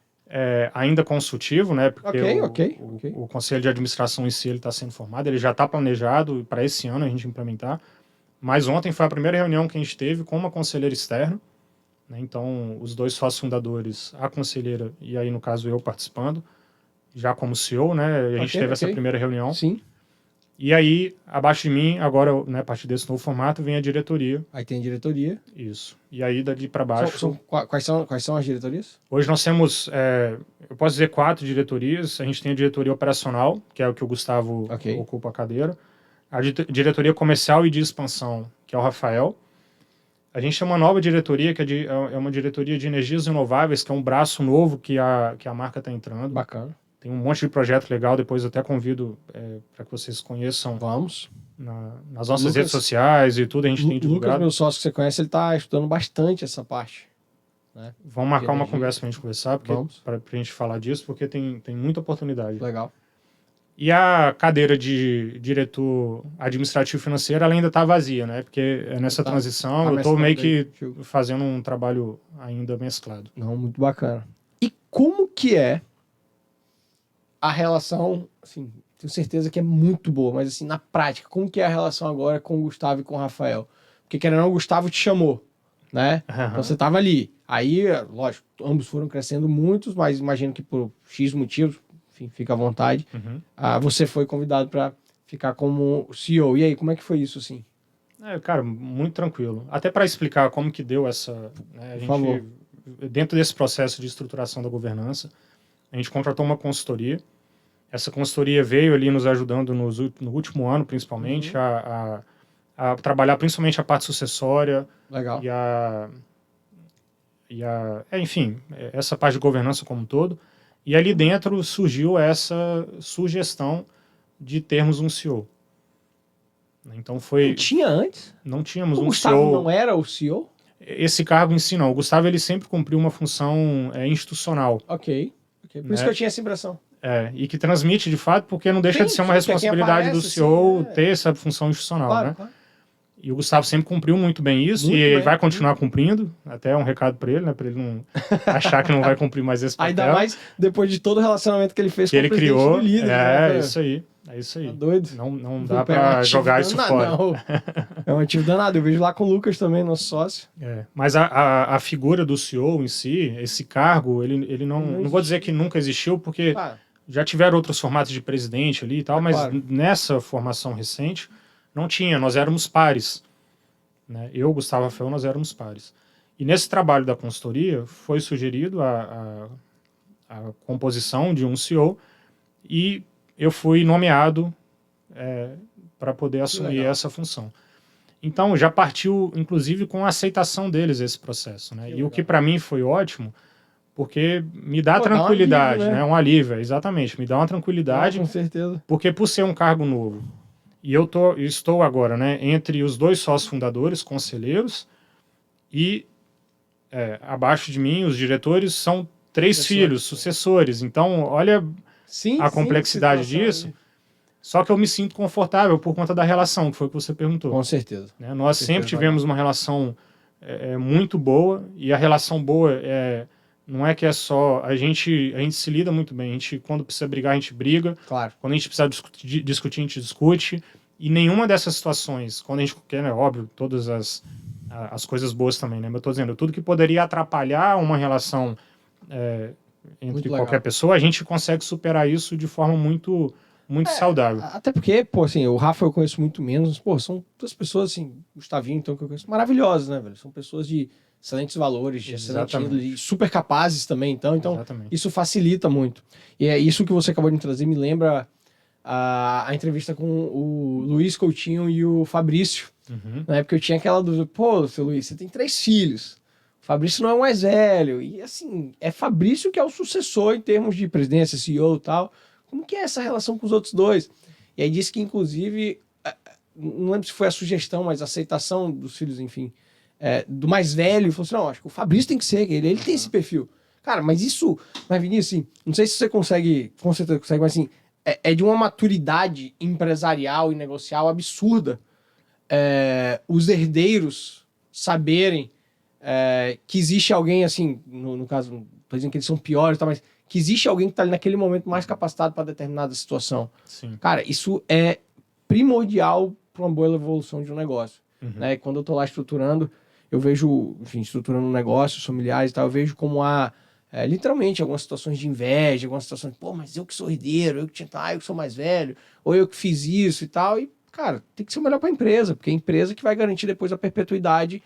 Ainda consultivo, né? Porque Ok. o conselho de administração em si está sendo formado, ele já está planejado para esse ano a gente implementar. Mas ontem foi a primeira reunião que a gente teve com uma conselheira externa, né? Então, os dois sócios fundadores, a conselheira e aí, no caso, eu participando, já como CEO, né? A gente teve essa primeira reunião. Sim. E aí, abaixo de mim, agora, né, a partir desse novo formato, vem a diretoria. Aí tem a diretoria. Isso. E aí, dali para baixo... Quais são as diretorias? Hoje nós temos, eu posso dizer, 4 diretorias. A gente tem a diretoria operacional, que é o que o Gustavo ocupa a cadeira. A diretoria comercial e de expansão, que é o Rafael. A gente tem uma nova diretoria, que é uma diretoria de energias renováveis, que é um braço novo que a marca está entrando. Bacana. Tem um monte de projeto legal, depois eu até convido para que vocês conheçam. Vamos. Nas nossas redes sociais e tudo, a gente tem divulgado. O Lucas, meu sócio que você conhece, ele está estudando bastante essa parte. Né? Vamos marcar uma conversa para a gente conversar, para a gente falar disso, porque tem muita oportunidade. Legal. E a cadeira de diretor administrativo financeiro, ela ainda está vazia, né? Porque nessa transição eu estou meio que fazendo um trabalho ainda mesclado. Não, muito bacana. E como que é a relação, assim, tenho certeza que é muito boa, mas assim, na prática, como que é a relação agora com o Gustavo e com o Rafael? Porque, querendo ou não, o Gustavo te chamou, né? Então você estava ali. Aí, lógico, ambos foram crescendo muitos, mas imagino que por X motivos, enfim, fica à vontade, você foi convidado para ficar como CEO. E aí, como é que foi isso, assim? Cara, muito tranquilo. Até para explicar como que deu essa... Né, Por favor. Dentro desse processo de estruturação da governança, a gente contratou uma consultoria. Essa consultoria veio ali nos ajudando no último ano, principalmente, a trabalhar principalmente a parte sucessória. Legal. Enfim, essa parte de governança como um todo. E ali dentro surgiu essa sugestão de termos um CEO. Então foi... Não tinha antes? Não tínhamos um CEO. O Gustavo não era o CEO? Esse cargo em si não. O Gustavo ele sempre cumpriu uma função institucional. Ok. Por isso que eu tinha essa impressão. E que transmite de fato, porque não deixa de ser uma responsabilidade do CEO ter essa função institucional, claro, né? Claro. E o Gustavo sempre cumpriu muito bem isso, muito ele bem, vai continuar cumprindo, até um recado para ele, né, para ele não achar que não vai cumprir mais esse papel. Ainda mais depois de todo o relacionamento que ele fez que com ele o presidente criou, do líder. né, isso aí. Tá doido? Não dá para jogar isso fora. Não. É um ativo danado, eu vejo lá com o Lucas também, nosso sócio. Mas a figura do CEO em si, esse cargo, ele não vou dizer que nunca existiu, porque já tiveram outros formatos de presidente ali e tal, mas claro. nessa formação recente não tinha, nós éramos pares. Né? Eu, Gustavo Rafael, nós éramos pares. E nesse trabalho da consultoria foi sugerido a composição de um CEO e eu fui nomeado para poder assumir essa função. Então, já partiu, inclusive, com a aceitação deles esse processo. Né? E o que para mim foi ótimo, porque me dá tranquilidade, dá um alívio, né? Um alívio, exatamente, me dá uma tranquilidade. Com certeza. Porque por ser um cargo novo, e eu estou agora, né, entre os 2 sócios fundadores, conselheiros, e abaixo de mim, os diretores, são 3 filhos, sucessores. Então, olha a complexidade disso. Só que eu me sinto confortável por conta da relação, que foi o que você perguntou. Com certeza. Né? Nós sempre tivemos uma relação muito boa, e a relação boa não é que é só... A gente se lida muito bem. Quando precisa brigar, a gente briga. Claro. Quando a gente precisa discutir, a gente discute. E nenhuma dessas situações, quando a gente quer, né, óbvio, todas as coisas boas também, né? Mas eu tô dizendo, tudo que poderia atrapalhar uma relação entre qualquer pessoa, a gente consegue superar isso de forma muito saudável. Até porque, pô, assim, o Rafa eu conheço muito menos, pô, são 2 pessoas, assim, Gustavinho, então, que eu conheço, maravilhosas, né, velho? São pessoas de excelentes valores, de excelente índole, e super capazes também, então isso facilita muito. E é isso que você acabou de trazer, me lembra a entrevista com o Luiz Coutinho e o Fabrício, né, porque eu tinha aquela dúvida, pô, seu Luiz, você tem 3 filhos, o Fabrício não é o mais velho, e assim, é Fabrício que é o sucessor em termos de presidência, CEO e tal. Como que é essa relação com os outros 2? E aí disse que, inclusive, não lembro se foi a sugestão, mas a aceitação dos filhos, enfim, do mais velho, falou assim, não, acho que o Fabrício tem que ser, ele tem esse perfil. Cara, mas isso, mas Vinícius, assim, não sei se você consegue, com certeza consegue, mas assim, é de uma maturidade empresarial e negocial absurda os herdeiros saberem que existe alguém, assim, no caso, não tô dizendo que eles são piores, tá, mas que existe alguém que está ali naquele momento mais capacitado para determinada situação. Sim. Cara, isso é primordial para uma boa evolução de um negócio. Né? Quando eu estou lá estruturando, eu vejo, enfim, estruturando negócios familiares e tal, eu vejo como há, literalmente, algumas situações de inveja, algumas situações, pô, mas eu que sou herdeiro, eu que sou mais velho, ou eu que fiz isso e tal, e, cara, tem que ser o melhor para a empresa, porque é a empresa que vai garantir depois a perpetuidade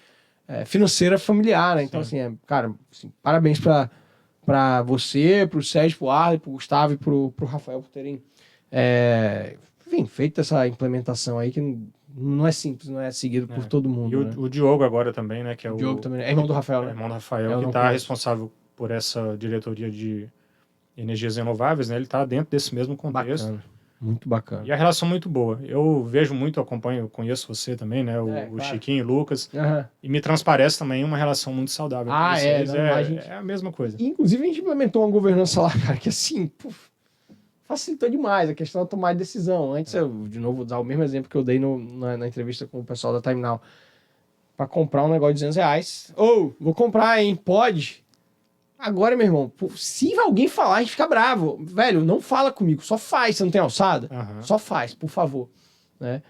financeira familiar, né? Então, assim, cara, assim, parabéns para você, para o Sérgio, para o Arley, para o Gustavo e para o Rafael por terem enfim, feito essa implementação aí que não é simples, não é seguido por todo mundo. E o Diogo agora também, né? Que é o Diogo também, é irmão do Rafael, né? Irmão do Rafael, que está responsável por essa diretoria de energias renováveis, né? Ele está dentro desse mesmo contexto. Bacana. Muito bacana. E a relação muito boa. Eu vejo muito, acompanho, conheço você também, né? O claro. Chiquinho e o Lucas. E me transparece também uma relação muito saudável. É a mesma coisa. Inclusive, a gente implementou uma governança lá, cara, que assim, facilitou demais a questão da tomada de decisão. Antes, eu, de novo, vou dar o mesmo exemplo que eu dei na entrevista com o pessoal da Time Now. Pra comprar um negócio de R$200. Vou comprar, hein? Pode? Agora, meu irmão, se alguém falar, a gente fica bravo. Velho, não fala comigo, só faz. Você não tem alçada? Só faz, por favor. Né?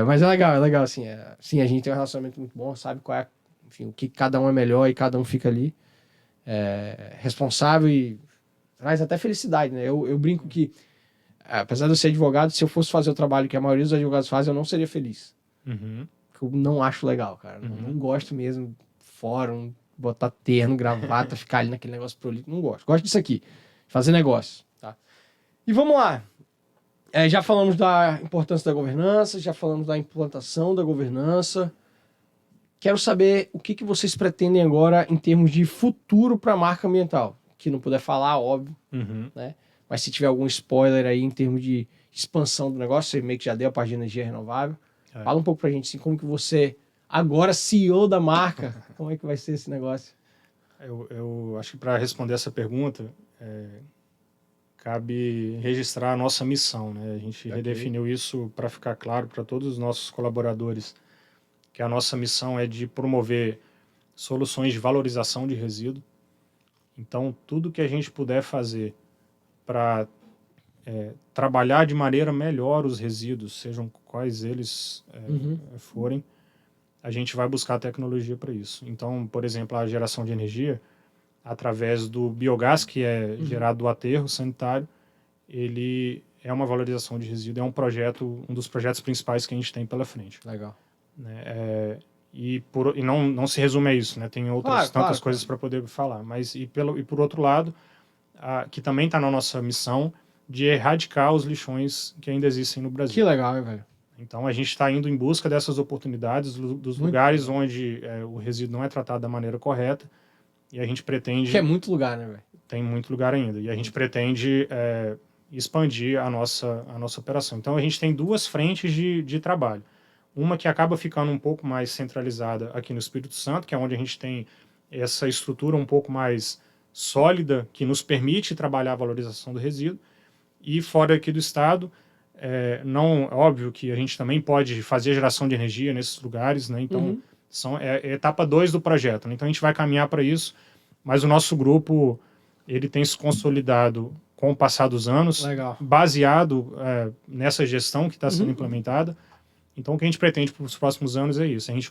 Mas é legal, assim. Sim, a gente tem um relacionamento muito bom, sabe qual é, enfim, o que cada um é melhor e cada um fica ali responsável e traz até felicidade, né? Eu brinco que, apesar de eu ser advogado, se eu fosse fazer o trabalho que a maioria dos advogados fazem, eu não seria feliz. Porque eu não acho legal, cara. Não gosto mesmo, fórum, botar terno, gravata, ficar ali naquele negócio prolixo. Não gosto. Gosto disso aqui. Fazer negócio. Tá? E vamos lá. Já falamos da importância da governança, já falamos da implantação da governança. Quero saber o que vocês pretendem agora em termos de futuro para a marca ambiental. Que não puder falar, óbvio. Né? Mas se tiver algum spoiler aí em termos de expansão do negócio, você meio que já deu a parte de energia renovável. Fala um pouco pra gente, assim, como que você... Agora, CEO da marca, como é que vai ser esse negócio? Eu acho que para responder essa pergunta, cabe registrar a nossa missão. Né? A gente redefiniu isso para ficar claro para todos os nossos colaboradores, que a nossa missão é de promover soluções de valorização de resíduo. Então, tudo que a gente puder fazer para trabalhar de maneira melhor os resíduos, sejam quais eles forem, a gente vai buscar tecnologia para isso. Então, por exemplo, a geração de energia através do biogás que é gerado do aterro sanitário ele é uma valorização de resíduo, é um dos projetos principais que a gente tem pela frente. Legal. Né? E não se resume a isso, né? Tem outras tantas coisas para poder falar. Mas e por outro lado, que também está na nossa missão de erradicar os lixões que ainda existem no Brasil. Que legal, hein, velho? Então a gente está indo em busca dessas oportunidades, dos lugares onde o resíduo não é tratado da maneira correta, e a gente pretende... Que é muito lugar, né, velho? Tem muito lugar ainda. E a gente pretende expandir a nossa operação. Então a gente tem duas frentes de trabalho. Uma que acaba ficando um pouco mais centralizada aqui no Espírito Santo, que é onde a gente tem essa estrutura um pouco mais sólida, que nos permite trabalhar a valorização do resíduo. E fora aqui do estado, óbvio que a gente também pode fazer geração de energia nesses lugares, né? Então, é a etapa 2 do projeto, né? Então, a gente vai caminhar para isso, mas o nosso grupo, ele tem se consolidado com o passar dos anos, baseado nessa gestão que está sendo implementada. Então, o que a gente pretende para os próximos anos é isso, a gente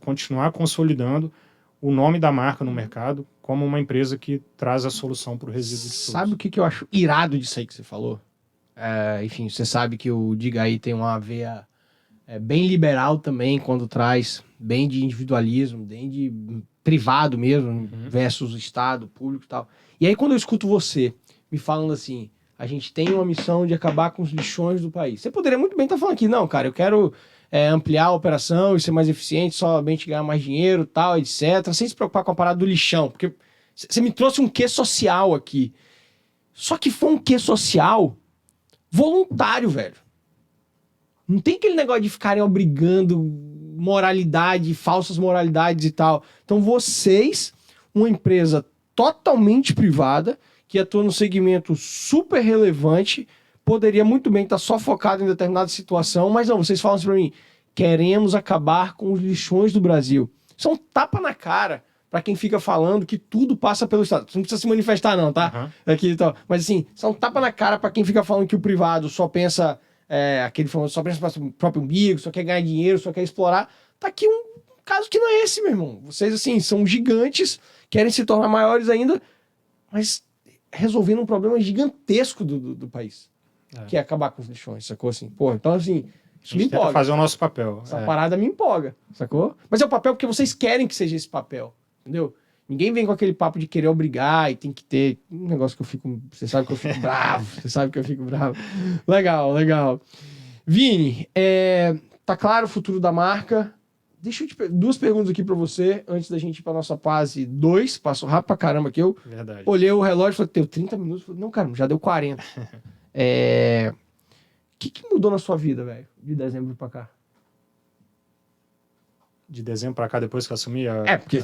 continuar consolidando o nome da marca no mercado como uma empresa que traz a solução para o resíduo de todos. Sabe o que eu acho irado disso aí que você falou? Enfim, você sabe que o Diga Aí tem uma veia bem liberal também, quando traz bem de individualismo, bem de privado mesmo, versus Estado, público e tal. E aí, quando eu escuto você me falando assim, a gente tem uma missão de acabar com os lixões do país. Você poderia muito bem estar falando aqui, não, cara, eu quero ampliar a operação e ser mais eficiente, somente ganhar mais dinheiro, tal, etc. Sem se preocupar com a parada do lixão. Porque você me trouxe um quê social aqui. Só que foi um quê social voluntário, velho. Não tem aquele negócio de ficarem obrigando moralidade, falsas moralidades e tal. Então vocês, uma empresa totalmente privada, que atua num segmento super relevante, poderia muito bem estar só focado em determinada situação, mas não, vocês falam assim pra mim, queremos acabar com os lixões do Brasil. Isso é um tapa na cara pra quem fica falando que tudo passa pelo Estado. Você não precisa se manifestar não, tá? Aqui e tal. Mas assim, isso é um tapa na cara pra quem fica falando que o privado só pensa, aquele famoso, só pensa no próprio umbigo, só quer ganhar dinheiro, só quer explorar. Tá aqui um caso que não é esse, meu irmão. Vocês, assim, são gigantes, querem se tornar maiores ainda, mas resolvendo um problema gigantesco do país, que é acabar com os lixões, sacou? Assim, porra, então assim, isso me empolga. Tenta fazer o nosso papel. Essa parada me empolga, sacou? Mas é o papel porque vocês querem que seja esse papel, entendeu? Ninguém vem com aquele papo de querer obrigar e tem que ter um negócio que eu fico... Você sabe que eu fico bravo, você sabe que eu fico bravo. Legal, legal. Vini, tá claro o futuro da marca? Deixa eu te duas perguntas aqui pra você, antes da gente ir pra nossa fase 2. Passou rápido pra caramba aqui. Eu olhei o relógio e falei, deu 30 minutos. Falei, não, cara, já deu 40. O que mudou na sua vida, velho, de dezembro pra cá? De dezembro pra cá, depois que eu assumi porque,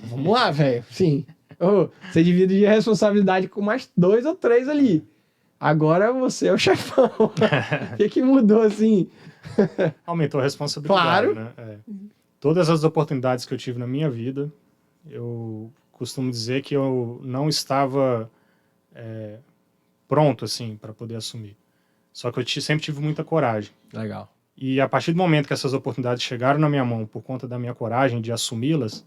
vamos lá, velho. Sim. Você divide a responsabilidade com mais 2 ou 3 ali. Agora você é o chefão. O que mudou, assim? Aumentou a responsabilidade, claro. Né? Todas as oportunidades que eu tive na minha vida, eu costumo dizer que eu não estava pronto, assim, para poder assumir. Só que eu sempre tive muita coragem. Legal. E a partir do momento que essas oportunidades chegaram na minha mão, por conta da minha coragem de assumi-las,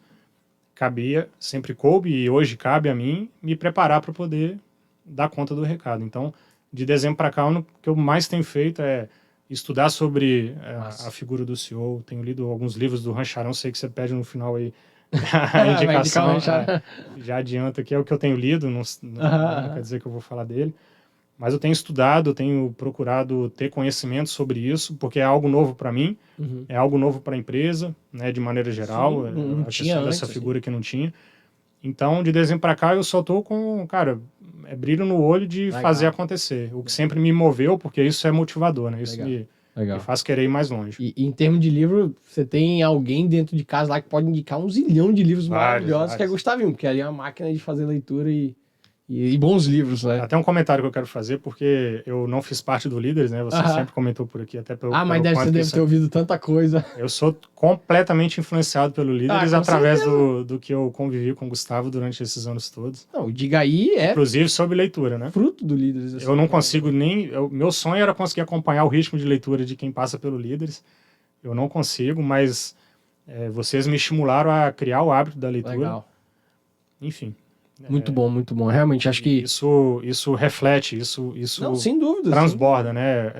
sempre coube e hoje cabe a mim me preparar para poder dar conta do recado. Então, de dezembro para cá, o que eu mais tenho feito é estudar sobre a figura do CEO. Tenho lido alguns livros do Rancharão, sei que você pede no final aí a indicação. Já adianta que é o que eu tenho lido, não quer dizer que eu vou falar dele. Mas eu tenho estudado, tenho procurado ter conhecimento sobre isso, porque é algo novo para mim, é algo novo para a empresa, né, de maneira geral. Sim, a questão dessa figura que não tinha. Então, de dezembro para cá, eu só tô com, cara, brilho no olho de fazer acontecer. O que sempre me moveu, porque isso é motivador, né? Isso me faz querer ir mais longe. E em termos de livro, você tem alguém dentro de casa lá que pode indicar 1 zilhão de livros maravilhosos, que é Gustavinho, porque ali é uma máquina de fazer leitura e bons livros, né? Até um comentário que eu quero fazer, porque eu não fiz parte do Líderes, né? Você sempre comentou por aqui, até pelo mas você deve ter ouvido tanta coisa. Eu sou completamente influenciado pelo Líderes através do que eu convivi com o Gustavo durante esses anos todos. Não, Diga Aí inclusive sobre leitura, né? Fruto do Líderes. Assim, eu não consigo meu sonho era conseguir acompanhar o ritmo de leitura de quem passa pelo Líderes. Eu não consigo, mas vocês me estimularam a criar o hábito da leitura. Legal. Enfim. Muito bom, muito bom. Realmente, acho que... Isso reflete, isso Não, sem dúvida. transborda, né?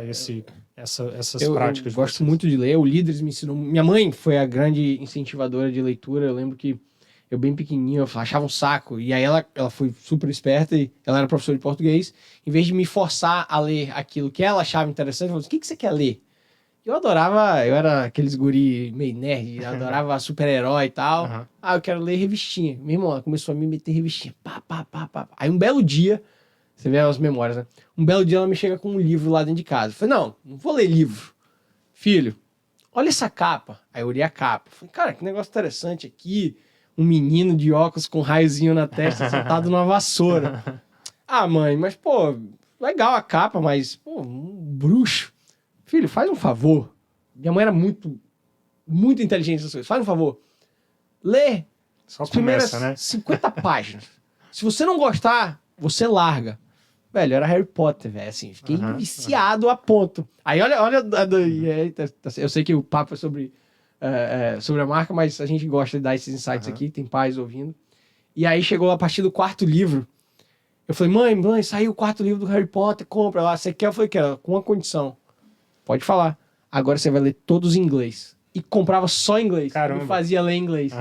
Essas práticas. Eu gosto muito de ler. O Líderes me ensinou... Minha mãe foi a grande incentivadora de leitura. Eu lembro que eu bem pequenininho, eu achava um saco. E aí ela foi super esperta e ela era professora de português. Em vez de me forçar a ler aquilo que ela achava interessante, ela falou, o que você quer ler? Eu adorava, eu era aqueles guri meio nerd, adorava super-herói e tal. Uhum. Eu quero ler revistinha. Meu irmão, ela começou a me meter revistinha. Pá, pá, pá, pá. Aí um belo dia, você vê as memórias, né? Um belo dia ela me chega com um livro lá dentro de casa. Eu falei, não vou ler livro. Filho, olha essa capa. Aí eu olhei a capa. Eu falei, cara, que negócio interessante aqui. Um menino de óculos com um raiozinho na testa sentado numa vassoura. Mãe, mas pô, legal a capa, mas pô, um bruxo. Filho, faz um favor. Minha mãe era muito inteligente nessas coisas. Faz um favor. Lê Só as primeiras começa, né? 50 páginas. Se você não gostar, você larga. Velho, era Harry Potter, velho. Assim, fiquei viciado a ponto. Aí olha eu sei que o papo é sobre a marca, mas a gente gosta de dar esses insights aqui. Tem pais ouvindo. E aí chegou a partir do 4º livro. Eu falei, mãe, saiu o 4º livro do Harry Potter, compra lá. Você quer? Eu falei, quero, com uma condição. Pode falar. Agora você vai ler todos em inglês. E comprava só em inglês. Caramba. Me fazia ler em inglês.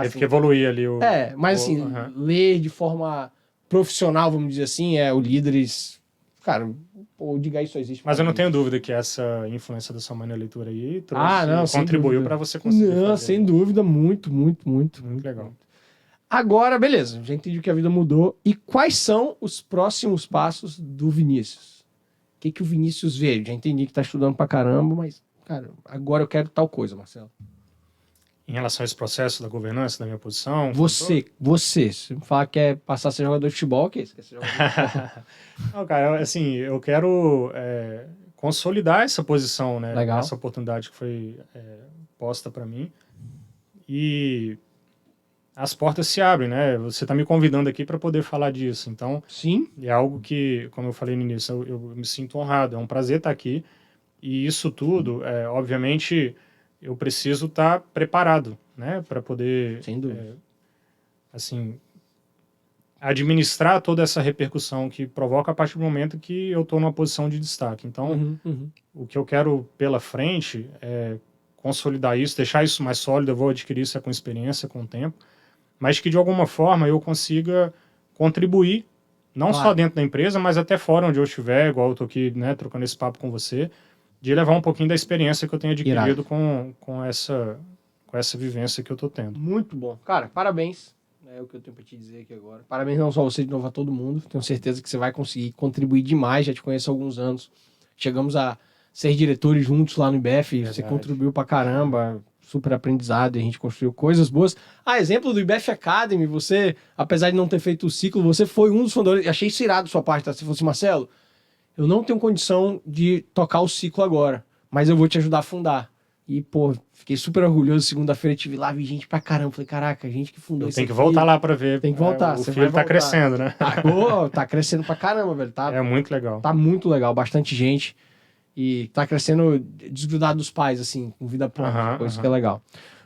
Teve que evoluir ali o... mas assim, ler de forma profissional, vamos dizer assim, o Líderes... Cara, o Diga Aí só existe. Mas eu não tenho dúvida que essa influência da sua mãe na leitura aí trouxe, contribuiu para você conseguir fazer. Sem dúvida, muito legal. Agora, beleza, já entendi que a vida mudou. E quais são os próximos passos do Vinícius? O que o Vinícius vê? Já entendi que tá estudando pra caramba, mas, cara, agora eu quero tal coisa, Marcelo. Em relação a esse processo da governança, da minha posição... Você, se me falar que quer passar a ser jogador de futebol, o que é isso? Quer ser jogador de futebol? Não, cara, assim, eu quero consolidar essa posição, né? Legal. Essa oportunidade que foi posta para mim. E as portas se abrem, né? Você está me convidando aqui para poder falar disso. Então, sim, é algo que, como eu falei no início, eu me sinto honrado. É um prazer estar aqui. E isso tudo, obviamente, eu preciso estar preparado, né? Para poder, sem dúvida. assim, administrar toda essa repercussão que provoca a partir do momento que eu estou numa posição de destaque. Então, o que eu quero pela frente é consolidar isso, deixar isso mais sólido. Eu vou adquirir isso com experiência, com o tempo, mas que de alguma forma eu consiga contribuir, não só dentro da empresa, mas até fora onde eu estiver, igual eu estou aqui, né, trocando esse papo com você, de levar um pouquinho da experiência que eu tenho adquirido com essa vivência que eu estou tendo. Muito bom. Cara, parabéns. É o que eu tenho para te dizer aqui agora. Parabéns não só você, de novo, a todo mundo. Tenho certeza que você vai conseguir contribuir demais. Já te conheço há alguns anos. Chegamos a ser diretores juntos lá no IBF. Verdade. Você contribuiu pra caramba. Super aprendizado. E a gente construiu coisas boas. Exemplo do IBF Academy. Você, apesar de não ter feito o ciclo, você foi um dos fundadores. Achei isso irado da sua parte, tá? Se fosse Marcelo, eu não tenho condição de tocar o ciclo agora, mas eu vou te ajudar a fundar. E, pô, fiquei super orgulhoso. Segunda-feira tive lá, vi gente pra caramba. Falei, caraca, gente que fundou isso. Tem que voltar lá pra ver. Tem que voltar. O filho tá crescendo, né? Tá crescendo pra caramba, velho. É muito legal. Tá muito legal. Bastante gente. E tá crescendo desgrudado dos pais, assim, com vida própria. Coisa que é legal.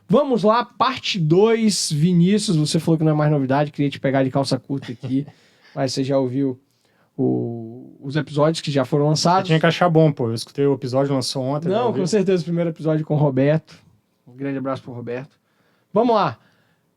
Vamos lá, parte 2. Vinícius, você falou que não é mais novidade. Queria te pegar de calça curta aqui. Mas você já ouviu os episódios que já foram lançados. Você tinha que achar bom, pô. Eu escutei o episódio, lançou ontem. Não, com certeza, o primeiro episódio com o Roberto. Um grande abraço pro Roberto. Vamos lá.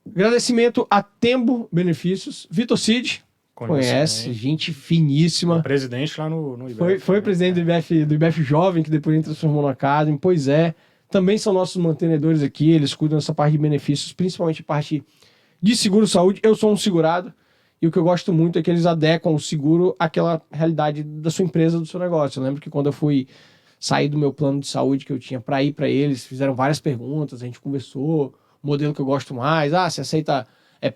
Agradecimento a Tembo Benefícios. Vitor Cid, conhece, gente finíssima. Foi presidente lá no IBF. Foi presidente do IBF Jovem, que depois transformou no Academy. Pois é. Também são nossos mantenedores aqui. Eles cuidam dessa parte de benefícios, principalmente a parte de seguro-saúde. Eu sou um segurado. E o que eu gosto muito é que eles adequam o seguro àquela realidade da sua empresa, do seu negócio. Eu lembro que quando eu fui sair do meu plano de saúde que eu tinha para ir para eles, fizeram várias perguntas, a gente conversou, o modelo que eu gosto mais, você aceita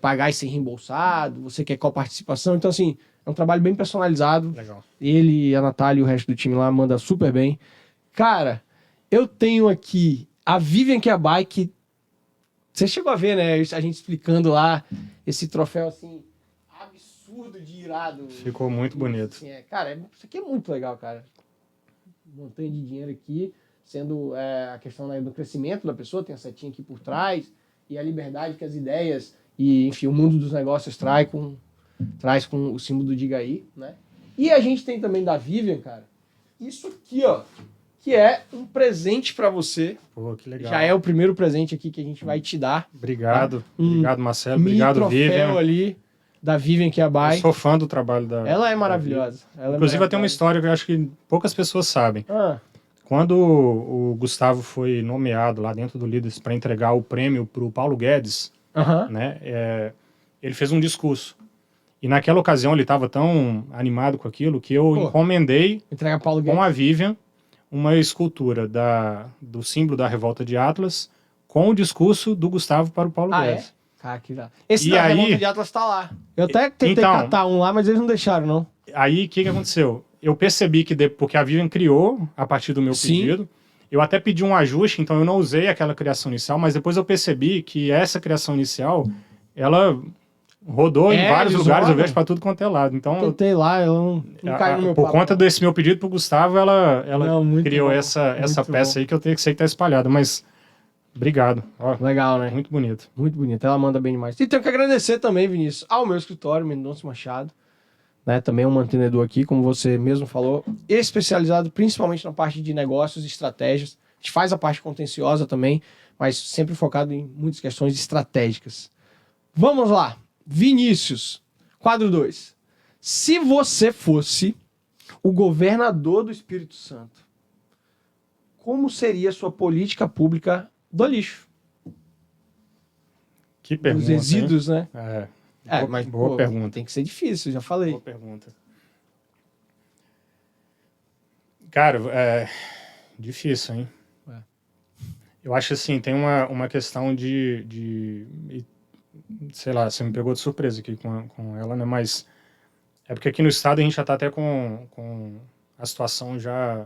pagar e ser reembolsado, você quer qual participação? Então, assim, é um trabalho bem personalizado. Legal. Ele, a Natália e o resto do time lá manda super bem. Cara, eu tenho aqui a Vivian que é a bike. Você chegou a ver, né? A gente explicando lá esse troféu, assim, absurdo de irado. Ficou muito bonito. Assim, cara, isso aqui é muito legal, cara. Montanha de dinheiro aqui, sendo a questão do crescimento da pessoa, tem a setinha aqui por trás, e a liberdade que as ideias E, enfim, o mundo dos negócios traz com o símbolo do Diga Aí, né? E a gente tem também da Vivian, cara, isso aqui, ó, que é um presente pra você. Pô, que legal. Já é o primeiro presente aqui que a gente vai te dar. Obrigado. Tá? Obrigado, Marcelo. Mini Obrigado, troféu Vivian. ali da Vivian Kiabai. Eu sou fã do trabalho da... Ela é da maravilhosa. Ela Inclusive, é tem uma história que eu acho que poucas pessoas sabem. Ah, Quando o Gustavo foi nomeado lá dentro do Líderes para entregar o prêmio para o Paulo Guedes, aham. né, ele fez um discurso. E naquela ocasião ele estava tão animado com aquilo que eu encomendei Entrega Paulo Guedes. com a Vivian uma escultura do símbolo da Revolta de Atlas com o discurso do Gustavo para o Paulo Guedes. É? Cara, que dá. Esse E da aí- Revolta de Atlas tá lá. Eu até tentei Então- catar um lá, mas eles não deixaram, não. Aí, o que aconteceu? Eu percebi que, porque a Vivian criou a partir do meu Sim. pedido, eu até pedi um ajuste, então eu não usei aquela criação inicial, mas depois eu percebi que essa criação inicial, ela rodou em vários eles lugares, eu rodam. vejo para tudo quanto é lado. Então, Tentei lá, ela não caiu no meu por papo. conta desse meu pedido pro Gustavo, ela Não, muito criou bom, essa muito peça bom. aí que eu sei que tá espalhada, mas obrigado. Ó, Legal, né? muito bonito. Muito bonito, ela manda bem demais. E tenho que agradecer também, Vinícius, ao meu escritório, Mendonça Machado, né? Também é um mantenedor aqui, como você mesmo falou, especializado principalmente na parte de negócios e estratégias. A gente faz a parte contenciosa também, mas sempre focado em muitas questões estratégicas. Vamos lá, Vinícius, quadro 2. Se você fosse o governador do Espírito Santo, como seria a sua política pública do lixo? Que pergunta, Dos resíduos, né? hein? Mas boa pô, pergunta. tem que ser difícil, já falei. Boa pergunta. Cara, difícil, hein? É. Eu acho assim, tem uma questão de sei lá, você me pegou de surpresa aqui com ela, né? Mas é porque aqui no estado a gente já tá até com a situação já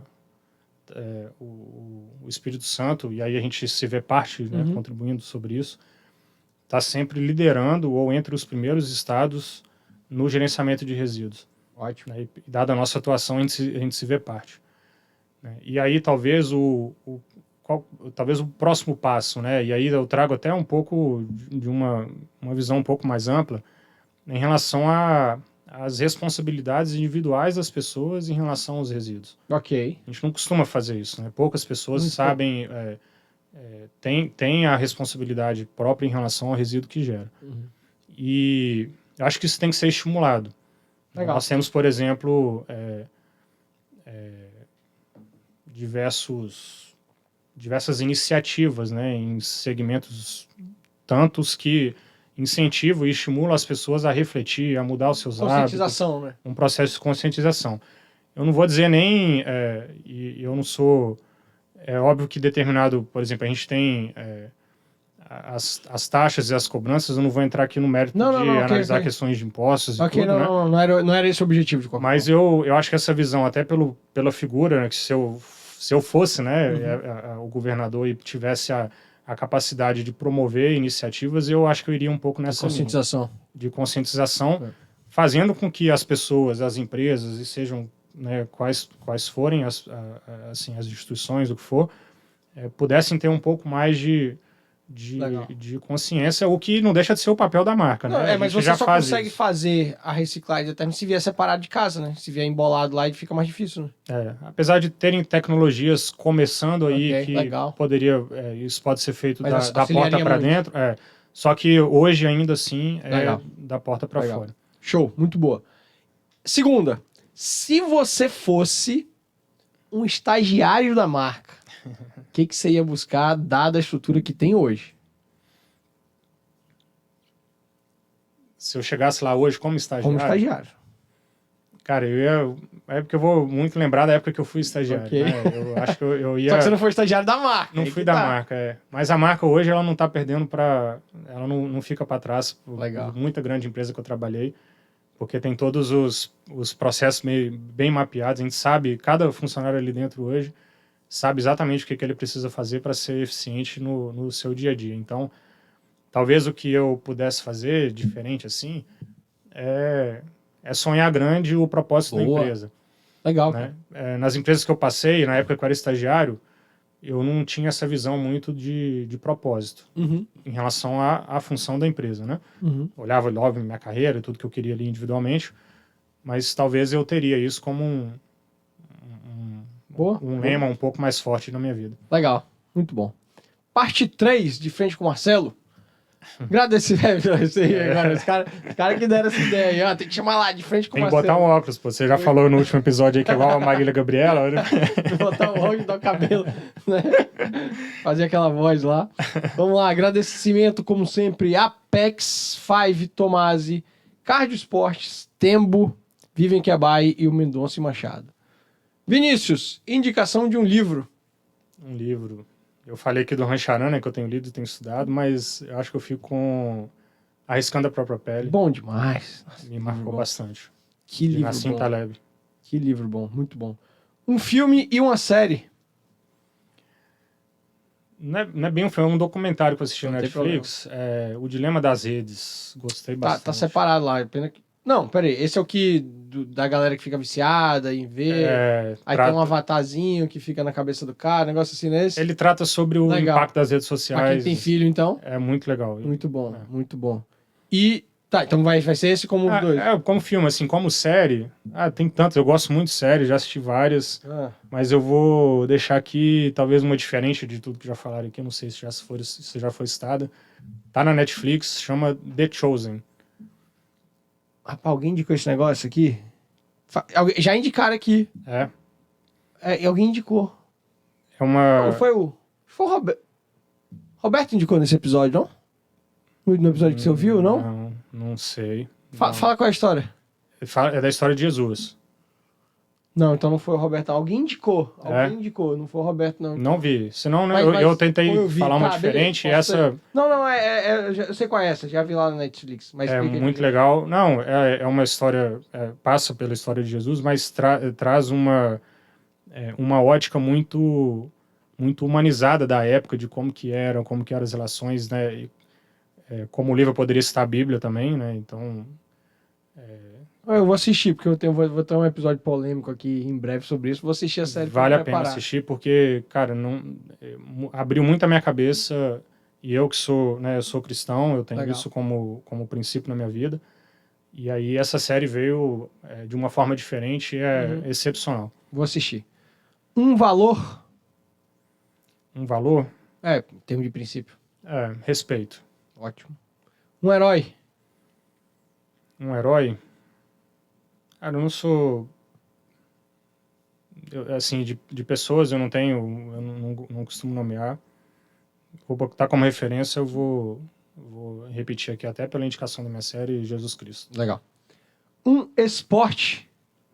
o Espírito Santo, e aí a gente se vê parte, né, Uhum. contribuindo sobre isso, está sempre liderando ou entre os primeiros estados no gerenciamento de resíduos. Ótimo. Né? E dada a nossa atuação, a gente se vê parte. Né? E aí talvez talvez o próximo passo, né? E aí eu trago até um pouco de uma visão um pouco mais ampla em relação às responsabilidades individuais das pessoas em relação aos resíduos. Ok. A gente não costuma fazer isso, né? Poucas pessoas Muito sabem, têm a responsabilidade própria em relação ao resíduo que gera. Uhum. E eu acho que isso tem que ser estimulado. Legal. Nós temos, por exemplo, diversas iniciativas, né, em segmentos tantos que incentivam e estimulam as pessoas a refletir, a mudar os seus hábitos. Conscientização, né? Um processo de conscientização. Eu não vou dizer nem, e eu não sou, é óbvio que determinado, por exemplo, a gente tem as taxas e as cobranças, eu não vou entrar aqui no mérito de analisar ok. questões de impostos e Ok, tudo, né? não era esse o objetivo de qualquer Mas forma. eu acho que essa visão, até pela figura, né, que se eu fosse, né, o governador e tivesse a capacidade de promover iniciativas, eu acho que eu iria um pouco nessa linha Conscientização. de conscientização, fazendo com que as pessoas, as empresas, e sejam, né, quais forem as instituições, o que for, pudessem ter um pouco mais de consciência, o que não deixa de ser o papel da marca. Não, né? A mas gente você já só faz consegue isso. fazer a reciclagem até se vier separado de casa, né? Se vier embolado lá, fica mais difícil, né? Apesar de terem tecnologias começando aí Ok, que legal. isso pode ser feito Mas da porta auxiliaria para muito. dentro, só que hoje ainda assim Legal. da porta para Legal. fora. Show, muito boa. Segunda, se você fosse um estagiário da marca, o que você ia buscar, dada a estrutura que tem hoje? Se eu chegasse lá hoje como estagiário, Como estagiário. cara, é porque eu vou muito lembrar da época que eu fui estagiário. Ok. Né? Eu acho que eu ia... Só que você não foi estagiário da marca. Não aí fui que da tá. marca, Mas a marca hoje, ela não tá perdendo ela não fica para trás por Legal. muita grande empresa que eu trabalhei, porque tem todos os processos bem mapeados, a gente sabe, cada funcionário ali dentro hoje sabe exatamente o que ele precisa fazer para ser eficiente no seu dia a dia. Então, talvez o que eu pudesse fazer diferente assim é sonhar grande o propósito da Boa. empresa. Legal, Né? cara. Nas empresas que eu passei, na época que eu era estagiário, eu não tinha essa visão muito de propósito em relação à função da empresa, né? Olhava, óbvio, minha carreira e tudo que eu queria ali individualmente, mas talvez eu teria isso como um lema um pouco mais forte na minha vida. Legal, muito bom. Parte 3, de frente com o Marcelo. Agora, os caras que deram essa ideia aí, ó, tem que chamar lá, de frente com o Tem que Marcelo. botar um óculos, pô. Você já falou no último episódio aí que é igual a Marília Gabriela, né? Botar um óculos, dar o cabelo, né? Fazer aquela voz lá. Vamos lá, agradecimento, como sempre, Apex, Five, Tomasi, Cardio Esportes, Tembo, Vivem Quebai e o Mendonça e Machado. Vinícius, indicação de um livro. Um livro. Eu falei aqui do Rancharana, que eu tenho lido e tenho estudado, mas eu acho que eu fico com Arriscando a Própria Pele. Bom demais. Me marcou bastante. Que livro Nassim bom. Taleb. Que livro bom, muito bom. Um filme e uma série. Não é bem um filme, é um documentário que eu assisti Não na tem Netflix. É O Dilema das Redes. Gostei bastante. Tá separado lá. Pena que... Não, peraí. Esse é o que da galera que fica viciada em ver. Aí tem um avatarzinho que fica na cabeça do cara, negócio assim, né? Ele trata sobre o impacto das redes Pra sociais. quem tem filho, então. É muito legal. Muito bom, muito bom. E, tá, então vai ser esse como os dois. Como filme, assim, como série. Tem tantos, eu gosto muito de série, já assisti várias. Mas eu vou deixar aqui, talvez uma diferente de tudo que já falaram aqui, não sei se já foi citada. Tá na Netflix, chama The Chosen. Rapaz, alguém indicou esse negócio aqui? Já indicaram aqui. Alguém indicou. É uma... Não, foi o Roberto. Roberto indicou nesse episódio, não? No episódio que você ouviu, não? Não sei. Fala qual é a história. É da história de Jesus. Não, então não foi o Roberto. Alguém indicou. Não foi o Roberto, não. Não vi. Senão, Mas eu tentei falar uma Tá, diferente. beleza, Essa Não, eu sei qual é essa. Já vi lá na Netflix. Mas é explica aí. muito legal. Não, é uma história... passa pela história de Jesus, mas traz uma ótica muito, muito humanizada da época, de como que eram as relações, né? Como o livro poderia citar a Bíblia também, né? Então... Eu vou assistir, porque vou ter um episódio polêmico aqui em breve sobre isso. Vou assistir a série. Vale a pena assistir, porque, cara, abriu muito a minha cabeça. E eu que sou, né, eu sou cristão, eu tenho isso como princípio na minha vida. E aí essa série veio de uma forma diferente e é excepcional. Vou assistir. Um valor? Um valor? Em termos de princípio. Respeito. Ótimo. Um herói? Um herói? Cara, eu não sou... assim, de pessoas eu não costumo nomear. Vou botar como referência, eu vou repetir aqui até pela indicação da minha série, Jesus Cristo. Legal. Um esporte?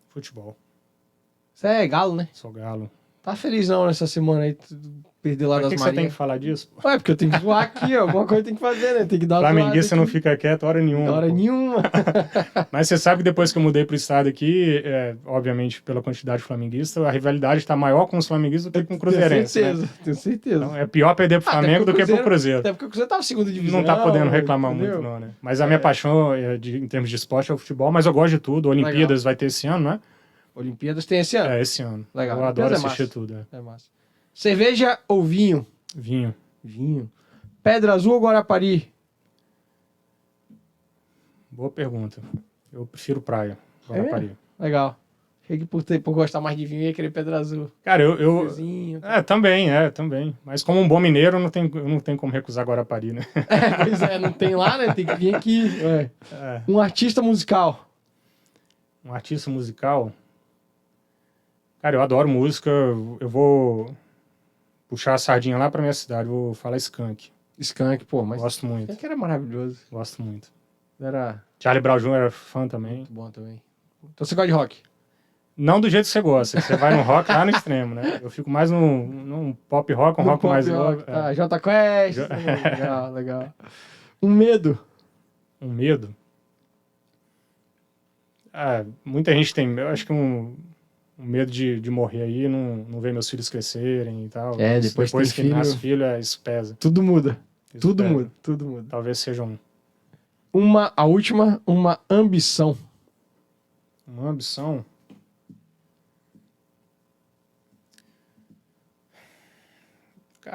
Futebol. Você é galo, né? Sou galo. Tá feliz não nessa semana aí, perder lá das Marinhas. Por que você tem que falar disso? Porque eu tenho que zoar aqui, alguma coisa tem que fazer, né? Tem que dar uma flamenguista não fica quieto hora nenhuma. Hora nenhuma. Mas você sabe que depois que eu mudei pro estado aqui, obviamente pela quantidade de flamenguista, a rivalidade está maior com os flamenguistas do que com o cruzeirense. Tenho certeza. Então, é pior perder pro Flamengo do que pro Cruzeiro. Até porque o Cruzeiro tá na segunda divisão. Não tá podendo reclamar muito não, né? Mas a minha paixão em termos de esporte é o futebol, mas eu gosto de tudo. Olimpíadas vai ter esse ano, né? Olimpíadas tem esse ano? Esse ano. Legal. Eu adoro assistir tudo. É massa. Cerveja ou vinho? Vinho. Pedra Azul ou Guarapari? Boa pergunta. Eu prefiro praia. Guarapari. Legal. Achei que por gostar mais de vinho ia querer Pedra Azul. Cara, também. Mas como um bom mineiro, eu não tenho como recusar Guarapari, né? Pois é, não tem lá, né? Tem que vir aqui. Um artista musical? Um artista musical? Cara, eu adoro música. Eu vou puxar a sardinha lá pra minha cidade. Vou falar Skank. Skank, mas... Gosto muito. Skank era maravilhoso. Gosto muito. Charlie Brown Jr. era fã também. Muito bom também. Então você gosta de rock? Não do jeito que você gosta. Você vai no rock lá no extremo, né? Eu fico mais num pop rock, rock mais... Tá, Jota Quest. Legal. Um medo? Um medo? Muita gente tem... Eu acho que um medo de morrer aí, não ver meus filhos crescerem e tal. Depois que nasce filho, isso pesa. Tudo muda. Tudo muda. Talvez seja um. A última, uma ambição. Uma ambição?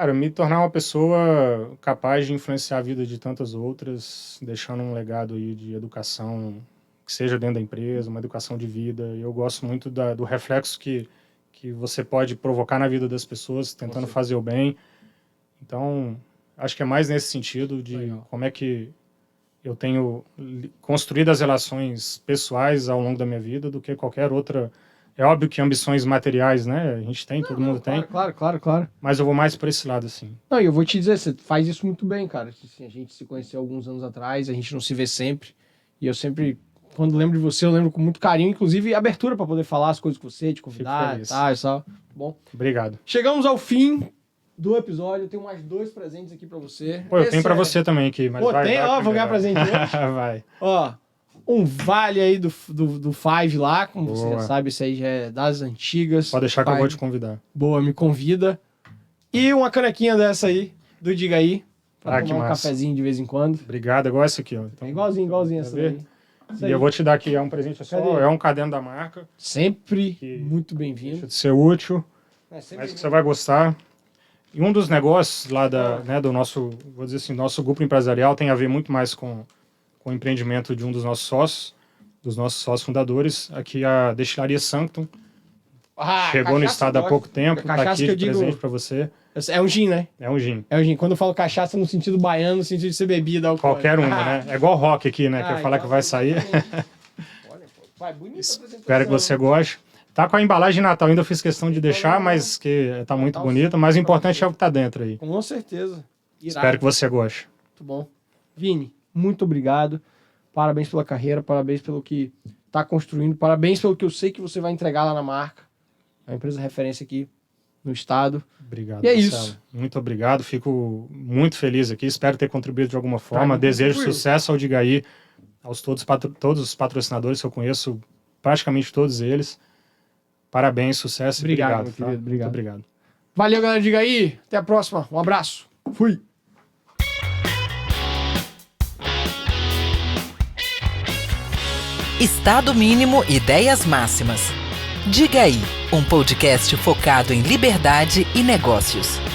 Cara, me tornar uma pessoa capaz de influenciar a vida de tantas outras, deixando um legado aí de educação, que seja dentro da empresa, uma educação de vida. Eu gosto muito do reflexo que você pode provocar na vida das pessoas, tentando fazer o bem. Então, acho que é mais nesse sentido de como é que eu tenho construído as relações pessoais ao longo da minha vida do que qualquer outra. É óbvio que ambições materiais, né? A gente tem, todo mundo tem. Claro. Mas eu vou mais por esse lado, assim. Não, e eu vou te dizer, você faz isso muito bem, cara. Assim, a gente se conheceu alguns anos atrás, a gente não se vê sempre. E eu sempre, quando lembro de você, eu lembro com muito carinho, inclusive abertura para poder falar as coisas com você, te convidar e tal. Bom. Obrigado. Chegamos ao fim do episódio. Eu tenho mais 2 presentes aqui para você. Pô, eu tenho para você também aqui. Mas Pô, tem? Ó, vou ganhar presente hoje. Vai. Ó, um vale aí do Five lá, como você já sabe, isso aí já é das antigas. Pode deixar que eu vou te convidar. Boa, me convida. E uma canequinha dessa aí, do Diga Aí, pra tomar um cafezinho de vez em quando. Obrigado, igual essa aqui, ó. Então, igualzinho essa daí. E eu vou te dar aqui, é um presente só, é um caderno da marca. Sempre muito bem-vindo. Deixa de ser útil, mas que você vai gostar. E um dos negócios lá do nosso, vou dizer assim, nosso grupo empresarial tem a ver muito mais com o empreendimento de um dos nossos sócios fundadores, aqui a Destilaria Sanctum. Chegou no estado há pouco tempo, tá aqui de presente para você. É um gin, né? É um gin. É um gin. Quando eu falo cachaça no sentido baiano, no sentido de ser bebida alcoólica. Qualquer uma, né? É igual rock aqui, né? Que eu falar que vai sair. Olha, vai, bonita a apresentação. Espero que você goste. Tá com a embalagem de Natal, ainda fiz questão de deixar, mas que tá muito bonita. Mas o importante é o que tá dentro aí. Com certeza. Irado. Espero que você goste. Muito bom. Vini, muito obrigado. Parabéns pela carreira, parabéns pelo que tá construindo, parabéns pelo que eu sei que você vai entregar lá na marca. É uma empresa referência aqui no estado. Obrigado, e é Marcelo. isso. Muito obrigado, fico muito feliz aqui. Espero ter contribuído de alguma forma. Desejo sucesso ao Diga Aí, aos todos os patrocinadores que eu conheço, praticamente todos eles. Parabéns, sucesso. Obrigado, meu querido. Muito obrigado. Valeu, galera. Diga Aí. Até a próxima. Um abraço. Fui. Estado Mínimo Ideias Máximas. Diga Aí, um podcast focado em liberdade e negócios.